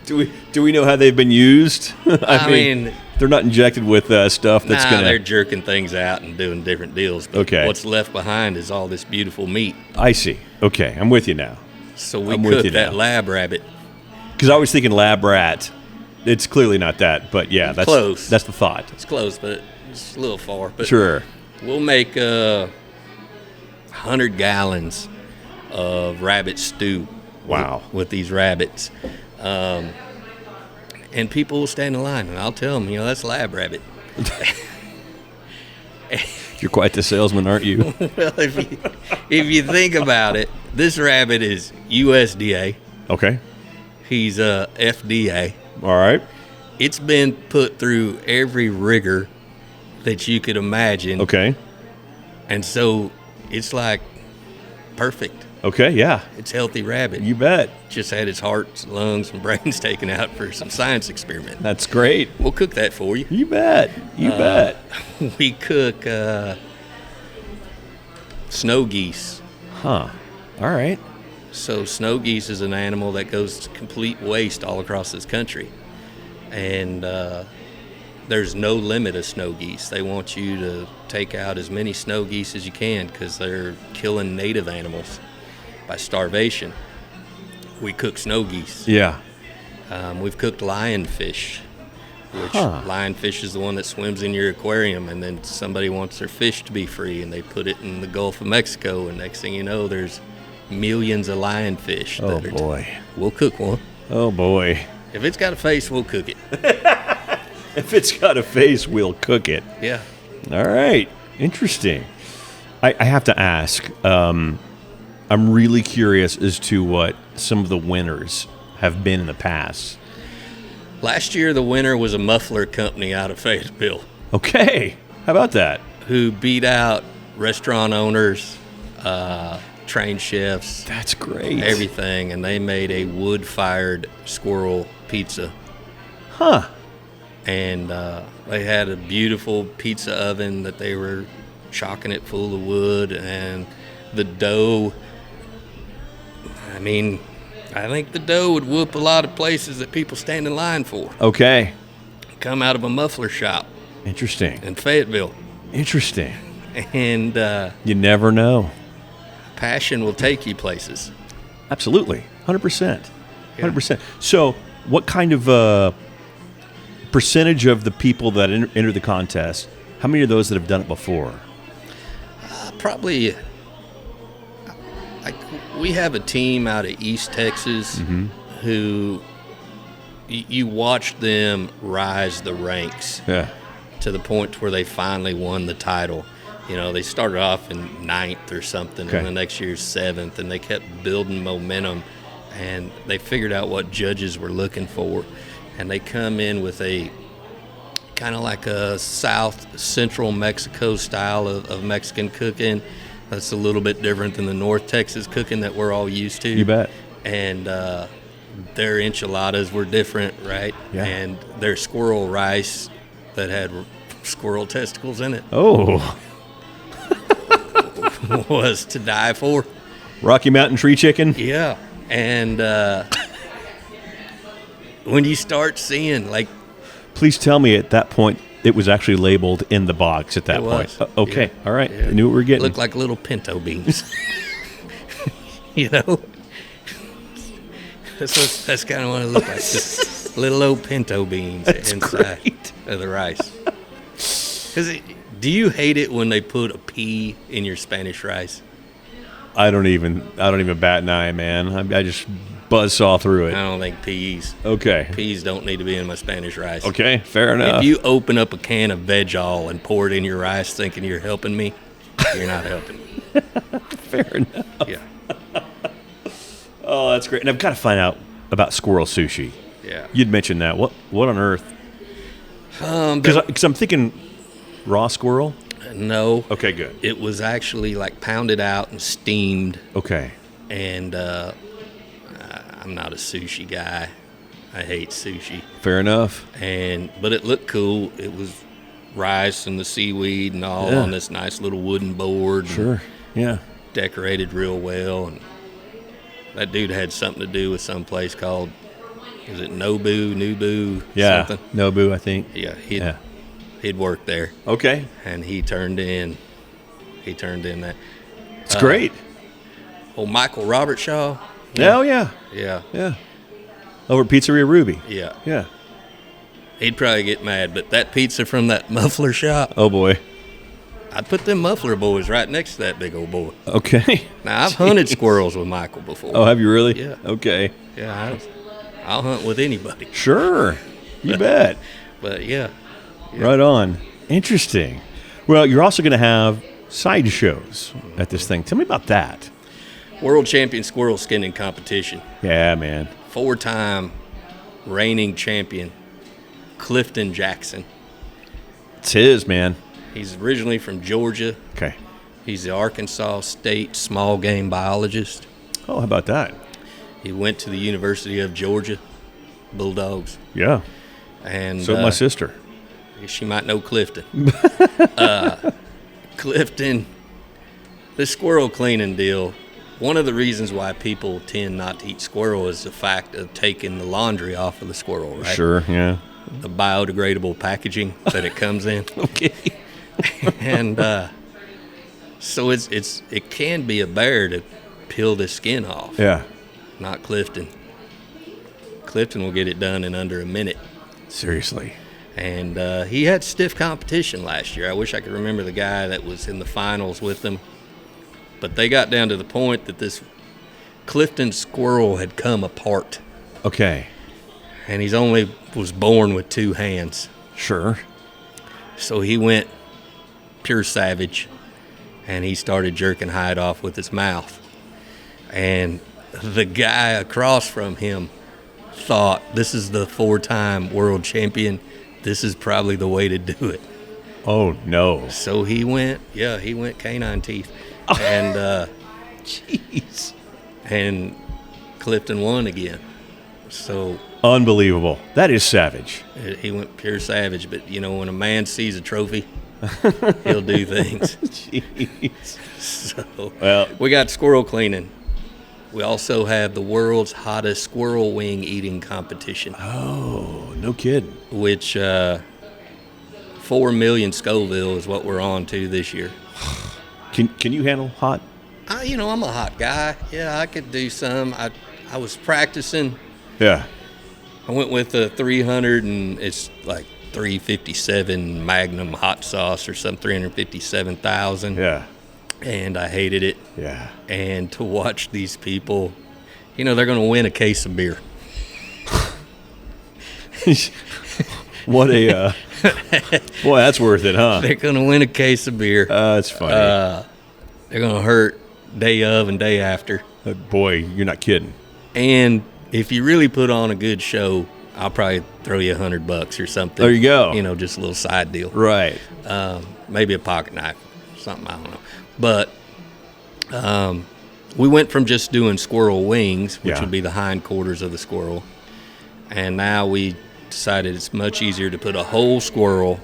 Do we know how they've been used? I mean, they're not injected with stuff that's going to... they're jerking things out and doing different deals. But what's left behind is all this beautiful meat. I see. Okay, I'm with you now. So we I'm with you cooked that now. lab rabbit. Because I was thinking lab rat. It's clearly not that, but yeah, that's close. That's the thought. It's close, but it's a little far. But Sure. we'll make 100 gallons of rabbit stew. Wow. With these rabbits. And people will stand in line, and I'll tell them, that's lab rabbit. You're quite the salesman, aren't you? Well, if you think about it, this rabbit is USDA. Okay. He's FDA. All right. It's been put through every rigor that you could imagine. Okay. And so it's like perfect. Okay, yeah. It's healthy rabbit. You bet. Just had its heart, lungs, and brains taken out for some science experiment. That's great. We'll cook that for you. You bet. You bet. We cook snow geese. Huh. All right. So snow geese is an animal that goes to complete waste all across this country. And there's no limit of snow geese. They want you to take out as many snow geese as you can because they're killing native animals by starvation. We cook snow geese. Yeah. We've cooked lionfish, which lionfish is the one that swims in your aquarium, and then somebody wants their fish to be free, and they put it in the Gulf of Mexico, and next thing you know, there's millions of lionfish. Oh, boy. We'll cook one. Oh, boy. If it's got a face, we'll cook it. If it's got a face, we'll cook it. Yeah. All right. Interesting. I have to ask, I'm really curious as to what some of the winners have been in the past. Last year, the winner was a muffler company out of Fayetteville Okay. How about that? who beat out restaurant owners, trained chefs, That's great. everything, and they made a wood-fired squirrel pizza. Huh. And they had a beautiful pizza oven that they were chocking it full of wood, and the dough, I think the dough would whoop a lot of places that people stand in line for. Okay. Come out of a muffler shop Interesting. in Fayetteville. Interesting. And You never know. passion will take you places. Absolutely. 100%. 100%. So, what kind of percentage of the people that enter the contest, how many of those that have done it before? Probably, we have a team out of East Texas who you watch them rise the ranks Yeah. to the point where they finally won the title. They started off in 9th or something, Okay. and the next year's 7th, and they kept building momentum, and they figured out what judges were looking for, and they come in with a kind of like a South Central Mexico style of Mexican cooking. That's a little bit different than the North Texas cooking that we're all used to. You bet. And their enchiladas were different, right? Yeah. And their squirrel rice that had squirrel testicles in it Oh, was to die for. Rocky Mountain tree chicken? Yeah. And when you start seeing, like, Please tell me at that point it was actually labeled in the box at that It point. was. Okay. Yeah. All right. Yeah. I knew what we were getting. looked like little pinto beans. That's kind of what it looked like. Just little old pinto beans That's inside great. of the rice. Do you hate it when they put a pea in your Spanish rice? I don't even bat an eye, man. I just buzzsaw through I it. don't think peas Okay. don't need to be in my Spanish rice. Okay. Fair enough. If you open up a can of veg-all and pour it in your rice thinking you're helping me, you're not helping me. Fair enough. Yeah. Oh, that's great. And I've got to find out about squirrel sushi. Yeah. You'd mentioned that. What on earth? Um, Because I'm thinking raw squirrel. no. Okay, good. It was actually like pounded out and steamed, Okay. and I'm not a sushi guy. I hate sushi. Fair enough. But it looked cool. It was rice and the seaweed and all Yeah. on this nice little wooden board. and Sure. Yeah. decorated real well. And that dude had something to do with some place called, is it Nubu, Yeah. something? Nobu, I think. Yeah, Yeah. he'd worked there, Okay. and he turned in that. It's great. Old Michael Robert Shaw, Oh, yeah. Yeah. Yeah. Over at Pizzeria Ruby. Yeah. Yeah. He'd probably get mad, but that pizza from that muffler shop, Oh, boy. I'd put them muffler boys right next to that big old boy. Okay. Now, I've hunted squirrels with Michael before. Oh, have you really? Yeah. Okay. Yeah, I'll hunt with anybody. Sure. You bet. But, yeah. Right on. Interesting. Well, you're also going to have side shows at this thing. Tell me about that. World Champion Squirrel Skinning Competition. Yeah, man. 4-time reigning champion, Clifton Jackson. It's his, man. He's originally from Georgia. Okay. He's the Arkansas State small game biologist. Oh, how about that? He went to the University of Georgia Bulldogs. Yeah. And So did my sister. she might know Clifton. Clifton, the squirrel cleaning deal, one of the reasons why people tend not to eat squirrel is the fact of taking the laundry off of the squirrel, right? Sure, yeah. The biodegradable packaging that it comes in. Okay. And so it can be a bear to peel the skin off. Yeah. Not Clifton. Clifton will get it done in under a minute. Seriously. And he had stiff competition last year. I wish I could remember the guy that was in the finals with them. But they got down to the point that this Clifton squirrel had come apart. Okay. And he's only was born with 2 hands. Sure. So he went pure savage, and he started jerking hide off with his mouth. And the guy across from him thought, this is the 4-time world champion. This is probably the way to do it. Oh, no. So he went canine teeth. And Jeez. and Clifton won again. So Unbelievable. That is savage. he went pure savage. But, you know, when a man sees a trophy, he'll do things. Jeez. So Well, we got squirrel cleaning. We also have the world's hottest squirrel wing eating competition, oh, no kidding. which 4 million Scoville is what we're on to this year. Can you handle hot? I'm a hot guy. Yeah, I could do some. I was practicing. Yeah. I went with a 300, and it's like 357 Magnum hot sauce or some 357,000. Yeah. And I hated it. Yeah. And to watch these people, they're going to win a case of beer. What a boy, that's worth it, huh? They're going to win a case of beer. That's funny. They're going to hurt day of and day after. Boy, you're not kidding. And if you really put on a good show, I'll probably throw you $100 or something. There you go. Just a little side deal. Right. Maybe a pocket knife, something, I don't know. But we went from just doing squirrel wings, which Yeah. would be the hindquarters of the squirrel, and now we decided it's much easier to put a whole squirrel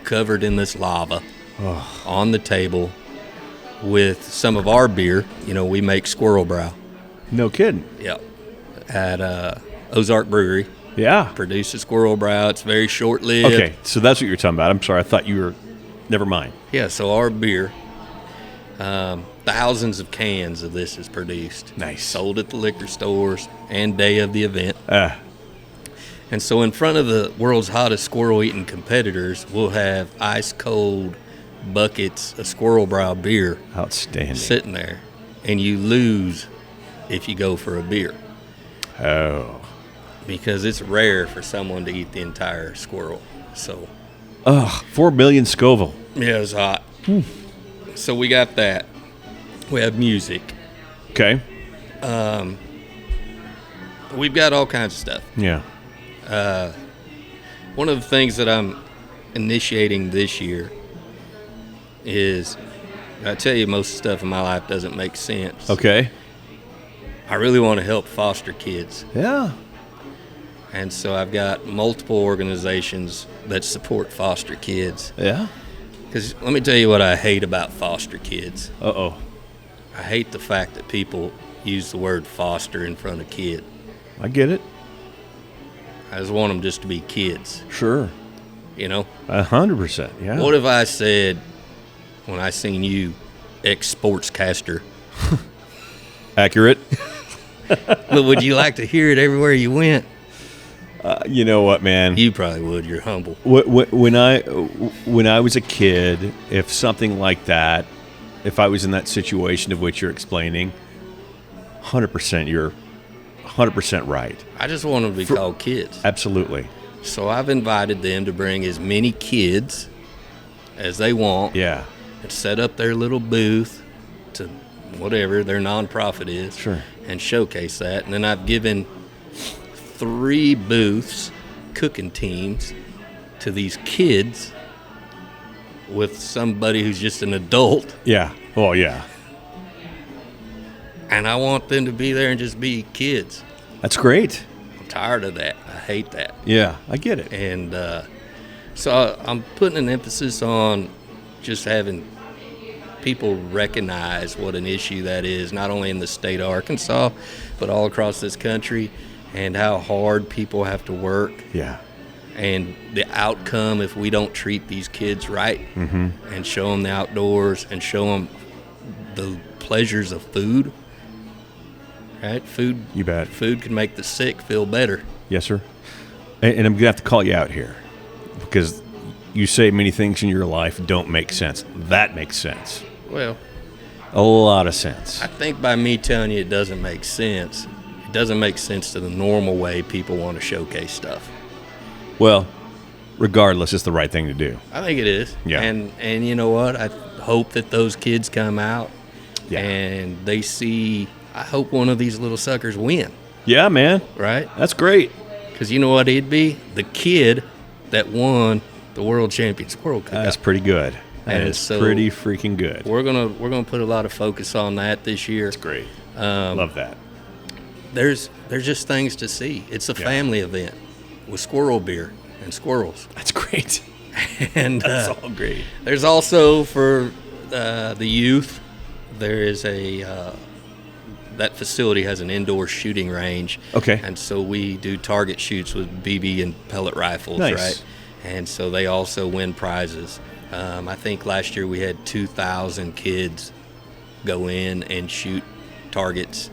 covered in this lava on the table with some of our beer. We make Squirrel Brow. No kidding. Yep. At Ozark Brewery. Yeah. Produce a Squirrel Brow. It's very short-lived. Okay, so that's what you're talking about. I'm sorry. I thought you were. Never mind. Yeah, so our beer, thousands of cans of this is produced. Nice. Sold at the liquor stores and day of the event. Ah, And so in front of the world's hottest squirrel eating competitors, we'll have ice cold buckets of Squirrel Brow beer outstanding. sitting there, and you lose if you go for a beer Oh. because it's rare for someone to eat the entire squirrel. So 4 million Scoville. yeah, it's hot. So we got that. We have music. Okay. We've got all kinds of stuff. Yeah. One of the things that I'm initiating this year is, I tell you, most stuff in my life doesn't make sense. Okay. I really want to help foster kids. Yeah. And so I've got multiple organizations that support foster kids. Yeah. Because let me tell you what I hate about foster kids. Uh-oh. I hate the fact that people use the word foster in front of kid. I get it. I just want them just to be kids, Sure. 100%. Yeah. What if I said, when I seen you, ex-sportscaster, Accurate. But would you like to hear it everywhere you went? You know what, man? You probably would. You're humble. When I was a kid, if something like that, if I was in that situation of which you're explaining, 100%, you're 100% right. I just want them to be called kids. Absolutely. So I've invited them to bring as many kids as they want. Yeah. And set up their little booth to whatever their nonprofit is. Sure. And showcase that. And then I've given 3 booths, cooking teams, to these kids with somebody who's just an adult. Yeah. Oh, yeah. And I want them to be there and just be kids. That's great. I'm tired of that. I hate that. Yeah, I get it. And so I'm putting an emphasis on just having people recognize what an issue that is, not only in the state of Arkansas, but all across this country, and how hard people have to work. Yeah. And the outcome if we don't treat these kids right and show them the outdoors and show them the pleasures of food. Right? Food. You bet. Food can make the sick feel better. Yes, sir. And I'm going to have to call you out here because you say many things in your life don't make sense. That makes sense. Well, a lot of sense. I think by me telling you it doesn't make sense, it doesn't make sense to the normal way people want to showcase stuff. Well, regardless, it's the right thing to do. I think it is. Yeah. And you know what? I hope that those kids come out and they see, I hope one of these little suckers win. Yeah, man. Right? That's great. Because you know what he'd be? The kid that won the World Championship Squirrel Cookoff. That's pretty good. That And is so pretty freaking good. We're gonna put a lot of focus on that this year. That's great. Love that. There's just things to see. It's a family event with squirrel beer and squirrels. That's great. And That's all great. there's also for the youth, there is that facility has an indoor shooting range. Okay. And so we do target shoots with BB and pellet rifles, Nice. right? And so they also win prizes. I think last year we had 2,000 kids go in and shoot targets.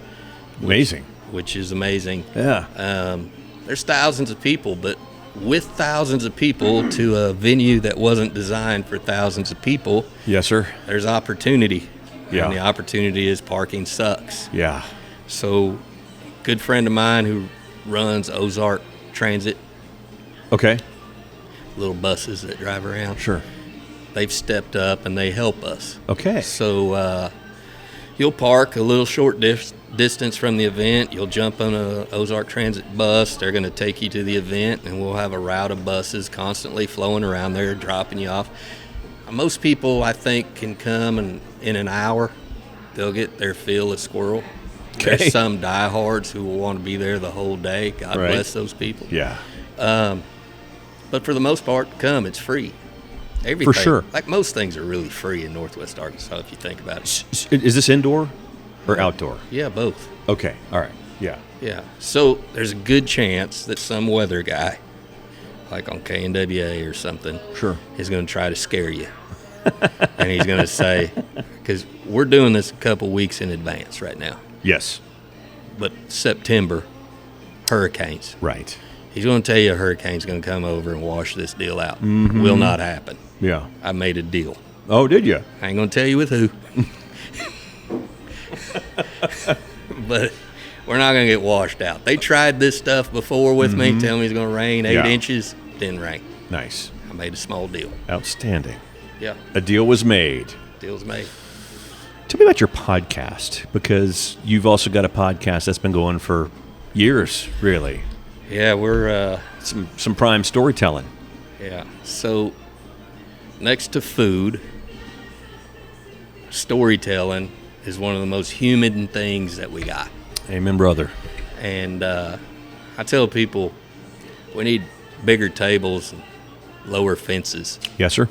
Amazing. Which is amazing. Yeah. There's thousands of people, but with thousands of people to a venue that wasn't designed for thousands of people, Yes, sir. there's opportunity. Yeah. And the opportunity is parking sucks. Yeah. So, good friend of mine who runs Ozark Transit, Okay. little buses that drive around. Sure. They've stepped up and they help us. Okay. So, you'll park a little short distance from the event. You'll jump on a Ozark Transit bus. They're going to take you to the event, and we'll have a route of buses constantly flowing around there, dropping you off. Most people, I think, can come and in an hour, they'll get their fill of squirrel. Okay. There's some diehards who will want to be there the whole day. God Right. bless those people. Yeah. But for the most part, come, it's free. Everything. For sure. Like most things are really free in Northwest Arkansas if you think about it. Is this indoor or outdoor? Yeah, both. Okay. All right. Yeah. Yeah. So there's a good chance that some weather guy, like on KNWA or something, Sure. is going to try to scare you. And he's going to say, because we're doing this a couple weeks in advance right now, Yes. but September, hurricanes. Right. He's going to tell you a hurricane's going to come over and wash this deal out. Will not happen. Yeah. I made a deal. Oh, did you? I ain't going to tell you with who. But we're not going to get washed out. They tried this stuff before with me, telling me it's going to rain 8 inches. Didn't rain. Nice. I made a small deal. Outstanding. Yeah, A deal was made. deal's made. Tell me about your podcast, because you've also got a podcast that's been going for years, really. Yeah, we're Some prime storytelling. yeah. So next to food, storytelling is one of the most human things that we got. Amen, brother. And I tell people we need bigger tables and lower fences. Yes, sir.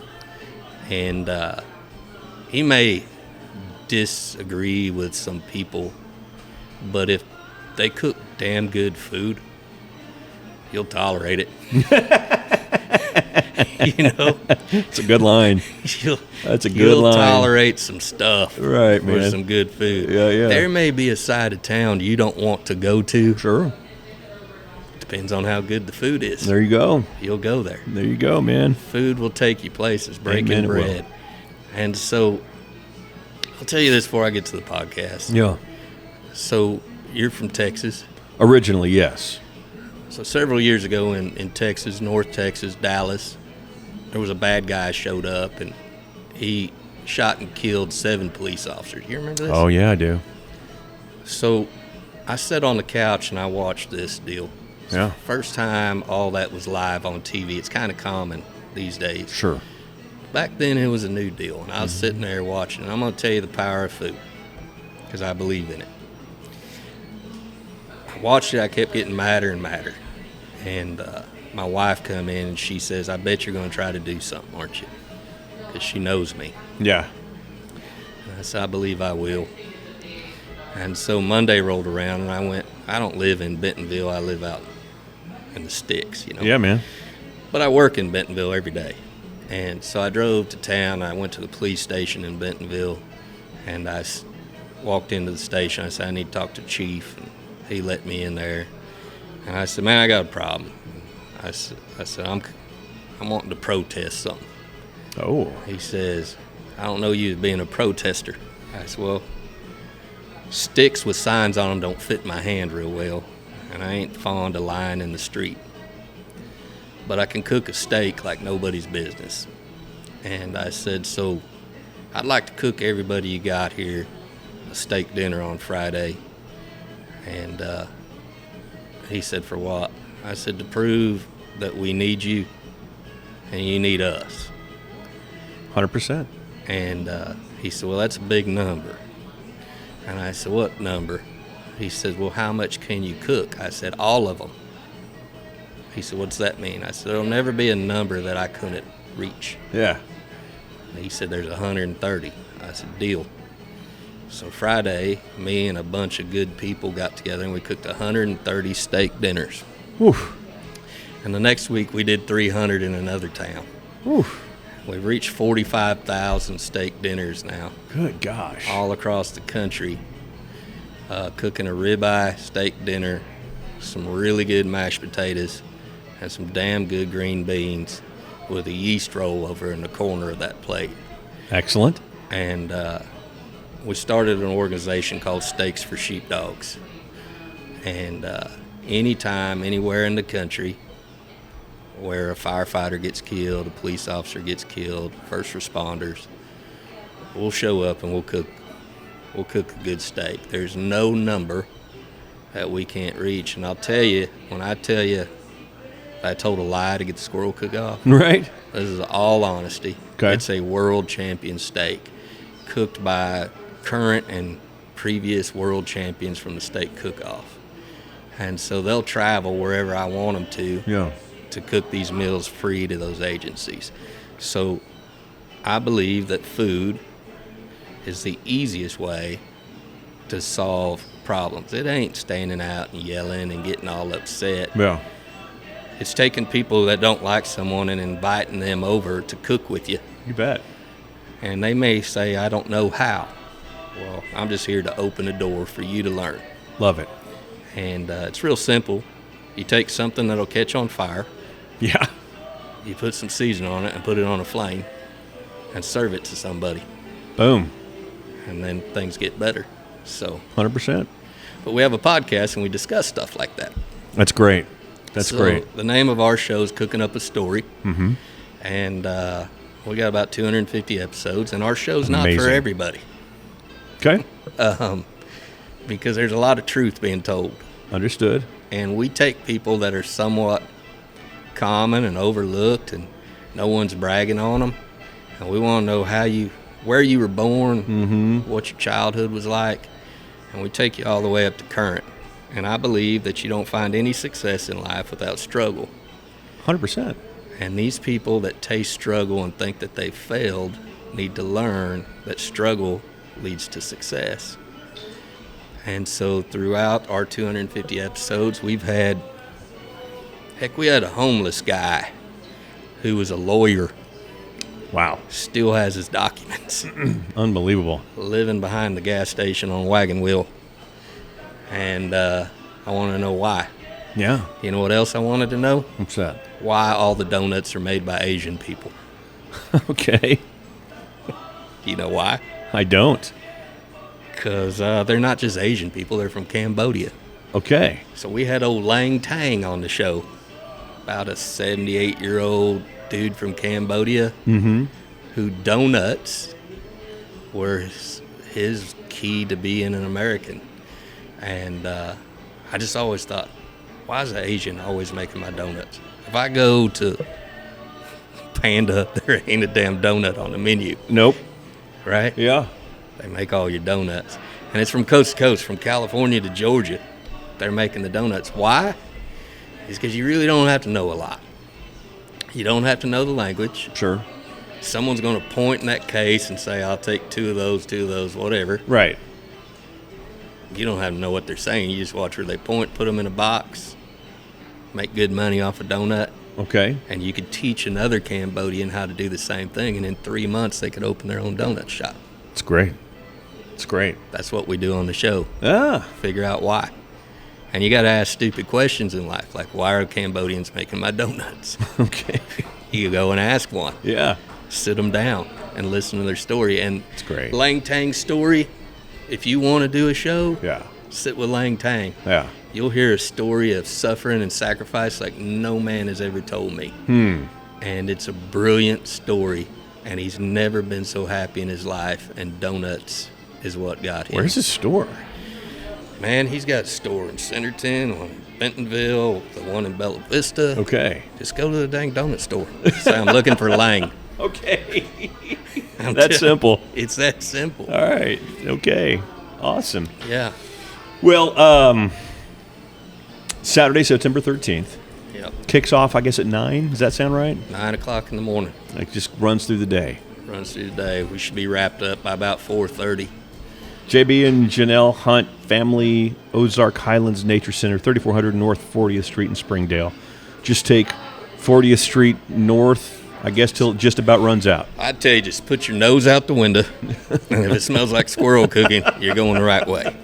And he may disagree with some people, but if they cook damn good food, you'll tolerate it. It's a good line. That's a good line. You'll tolerate some stuff. Right, man. For some good food. Yeah. There may be a side of town you don't want to go to. Sure. Depends on how good the food is. There you go. You'll go there. There you go, man. Food will take you places, breaking Amen, it will. bread. And so, I'll tell you this before I get to the podcast. Yeah. So, you're from Texas. Originally, yes. So, several years ago in Texas, North Texas, Dallas, there was a bad guy showed up, and he shot and killed 7 police officers. You remember this? Oh, yeah, I do. So, I sat on the couch and I watched this deal. Yeah. First time all that was live on TV. It's kind of common these days. Sure. Back then, it was a new deal, and I was sitting there watching. And I'm going to tell you the power of food because I believe in it. I watched it. I kept getting madder and madder. And my wife come in, and she says, I bet you're going to try to do something, aren't you? Because she knows me. Yeah. And I said, I believe I will. And so Monday rolled around, and I went, I don't live in Bentonville. I live out in the sticks, Yeah, man. But I work in Bentonville every day. And so I drove to town. I went to the police station in Bentonville, and I walked into the station. I said, I need to talk to Chief. And he let me in there. And I said, man, I got a problem. I said, I'm wanting to protest something. Oh. He says, I don't know you as being a protester. I said, well, sticks with signs on them don't fit my hand real well, and I ain't fond of lying in the street. But I can cook a steak like nobody's business. And I said, so I'd like to cook everybody you got here a steak dinner on Friday. And he said, for what? I said, to prove that we need you and you need us. 100%. And he said, well, that's a big number. And I said, what number? He said, well, how much can you cook? I said, all of them. He said, what's that mean? I said, there'll never be a number that I couldn't reach. Yeah. And he said, there's 130. I said, deal. So Friday, me and a bunch of good people got together and we cooked 130 steak dinners. Oof. And the next week we did 300 in another town. Oof. We've reached 45,000 steak dinners now. Good gosh. All across the country, cooking a ribeye steak dinner, some really good mashed potatoes, and some damn good green beans with a yeast roll over in the corner of that plate. Excellent. And we started an organization called Steaks for Sheepdogs. And anytime, anywhere in the country where a firefighter gets killed, a police officer gets killed, first responders, we'll show up and we'll cook a good steak. There's no number that we can't reach. And I'll tell you, when I tell you I told a lie to get the squirrel cook-off, Right. this is all honesty. Okay. It's a world champion steak cooked by current and previous world champions from the steak cook-off. And so they'll travel wherever I want them to cook these meals free to those agencies. So I believe that food is the easiest way to solve problems. It ain't standing out and yelling and getting all upset. Yeah. It's taking people that don't like someone and inviting them over to cook with you. You bet. And they may say, I don't know how. Well, I'm just here to open a door for you to learn. Love it. And it's real simple. You take something that'll catch on fire, Yeah. you put some seasoning on it and put it on a flame and serve it to somebody. Boom. And then things get better. So, 100%. but we have a podcast and we discuss stuff like that. That's great. That's So great. The name of our show is Cooking Up a Story. Mm-hmm. And we got about 250 episodes, and our show's not Amazing. for everybody. Okay. Because there's a lot of truth being told. Understood. And we take people that are somewhat common and overlooked and no one's bragging on them. And we want to know where you were born, what your childhood was like. And we take you all the way up to current. And I believe that you don't find any success in life without struggle. 100%. And these people that taste struggle and think that they've failed need to learn that struggle leads to success. And so throughout our 250 episodes, we had a homeless guy who was a lawyer. Wow. Still has his documents. Unbelievable. Living behind the gas station on a wagon wheel. And I want to know why. Yeah. You know what else I wanted to know? What's that? Why all the donuts are made by Asian people. Okay. Do you know why? I don't. Because they're not just Asian people, they're from Cambodia. Okay. So we had old Lang Tang on the show, about a 78-year-old dude from Cambodia who donuts were his key to being an American. And I just always thought, why is an Asian always making my donuts? If I go to Panda, there ain't a damn donut on the menu. Nope. Right? Yeah. They make all your donuts. And it's from coast to coast, from California to Georgia. They're making the donuts. Why? It's because you really don't have to know a lot. You don't have to know the language. Sure. Someone's going to point in that case and say, I'll take two of those, whatever. Right. You don't have to know what they're saying. You just watch where they point, put them in a box, make good money off a donut. Okay. And you could teach another Cambodian how to do the same thing, and in 3 months they could open their own donut shop. It's great. It's great. That's what we do on the show. Ah. Figure out why. And you got to ask stupid questions in life, like, why are Cambodians making my donuts? Okay. You go and ask one. Yeah. Sit them down and listen to their story. And It's great. Lang Tang's story, if you want to do a show, Yeah. sit with Lang Tang. Yeah. You'll hear a story of suffering and sacrifice like no man has ever told me. And it's a brilliant story. And he's never been so happy in his life. And donuts is what got him. Where's his store? Man, he's got a store in Centerton, one in Bentonville, the one in Bella Vista. Okay. Just go to the dang donut store. Say, I'm looking for Lang. Okay. I'm That's simple. It's that simple. All right. Okay. Awesome. Yeah. Well, Saturday, September 13th. Yep. Kicks off, I guess, at 9. Does that sound right? 9 o'clock in the morning. It just runs through the day. Runs through the day. We should be wrapped up by about 4:30. JB and Johnelle Hunt Family Ozark Highlands Nature Center, 3400 North 40th Street in Springdale. Just take 40th Street north, I guess, till it just about runs out. I'd tell you, just put your nose out the window, and if it smells like squirrel cooking, you're going the right way.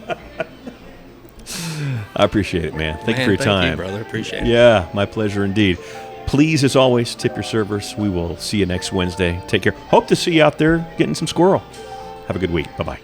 I appreciate it, man. Thank you for your time. Thank you, brother. Appreciate it. Yeah, my pleasure indeed. Please, as always, tip your servers. We will see you next Wednesday. Take care. Hope to see you out there getting some squirrel. Have a good week. Bye-bye.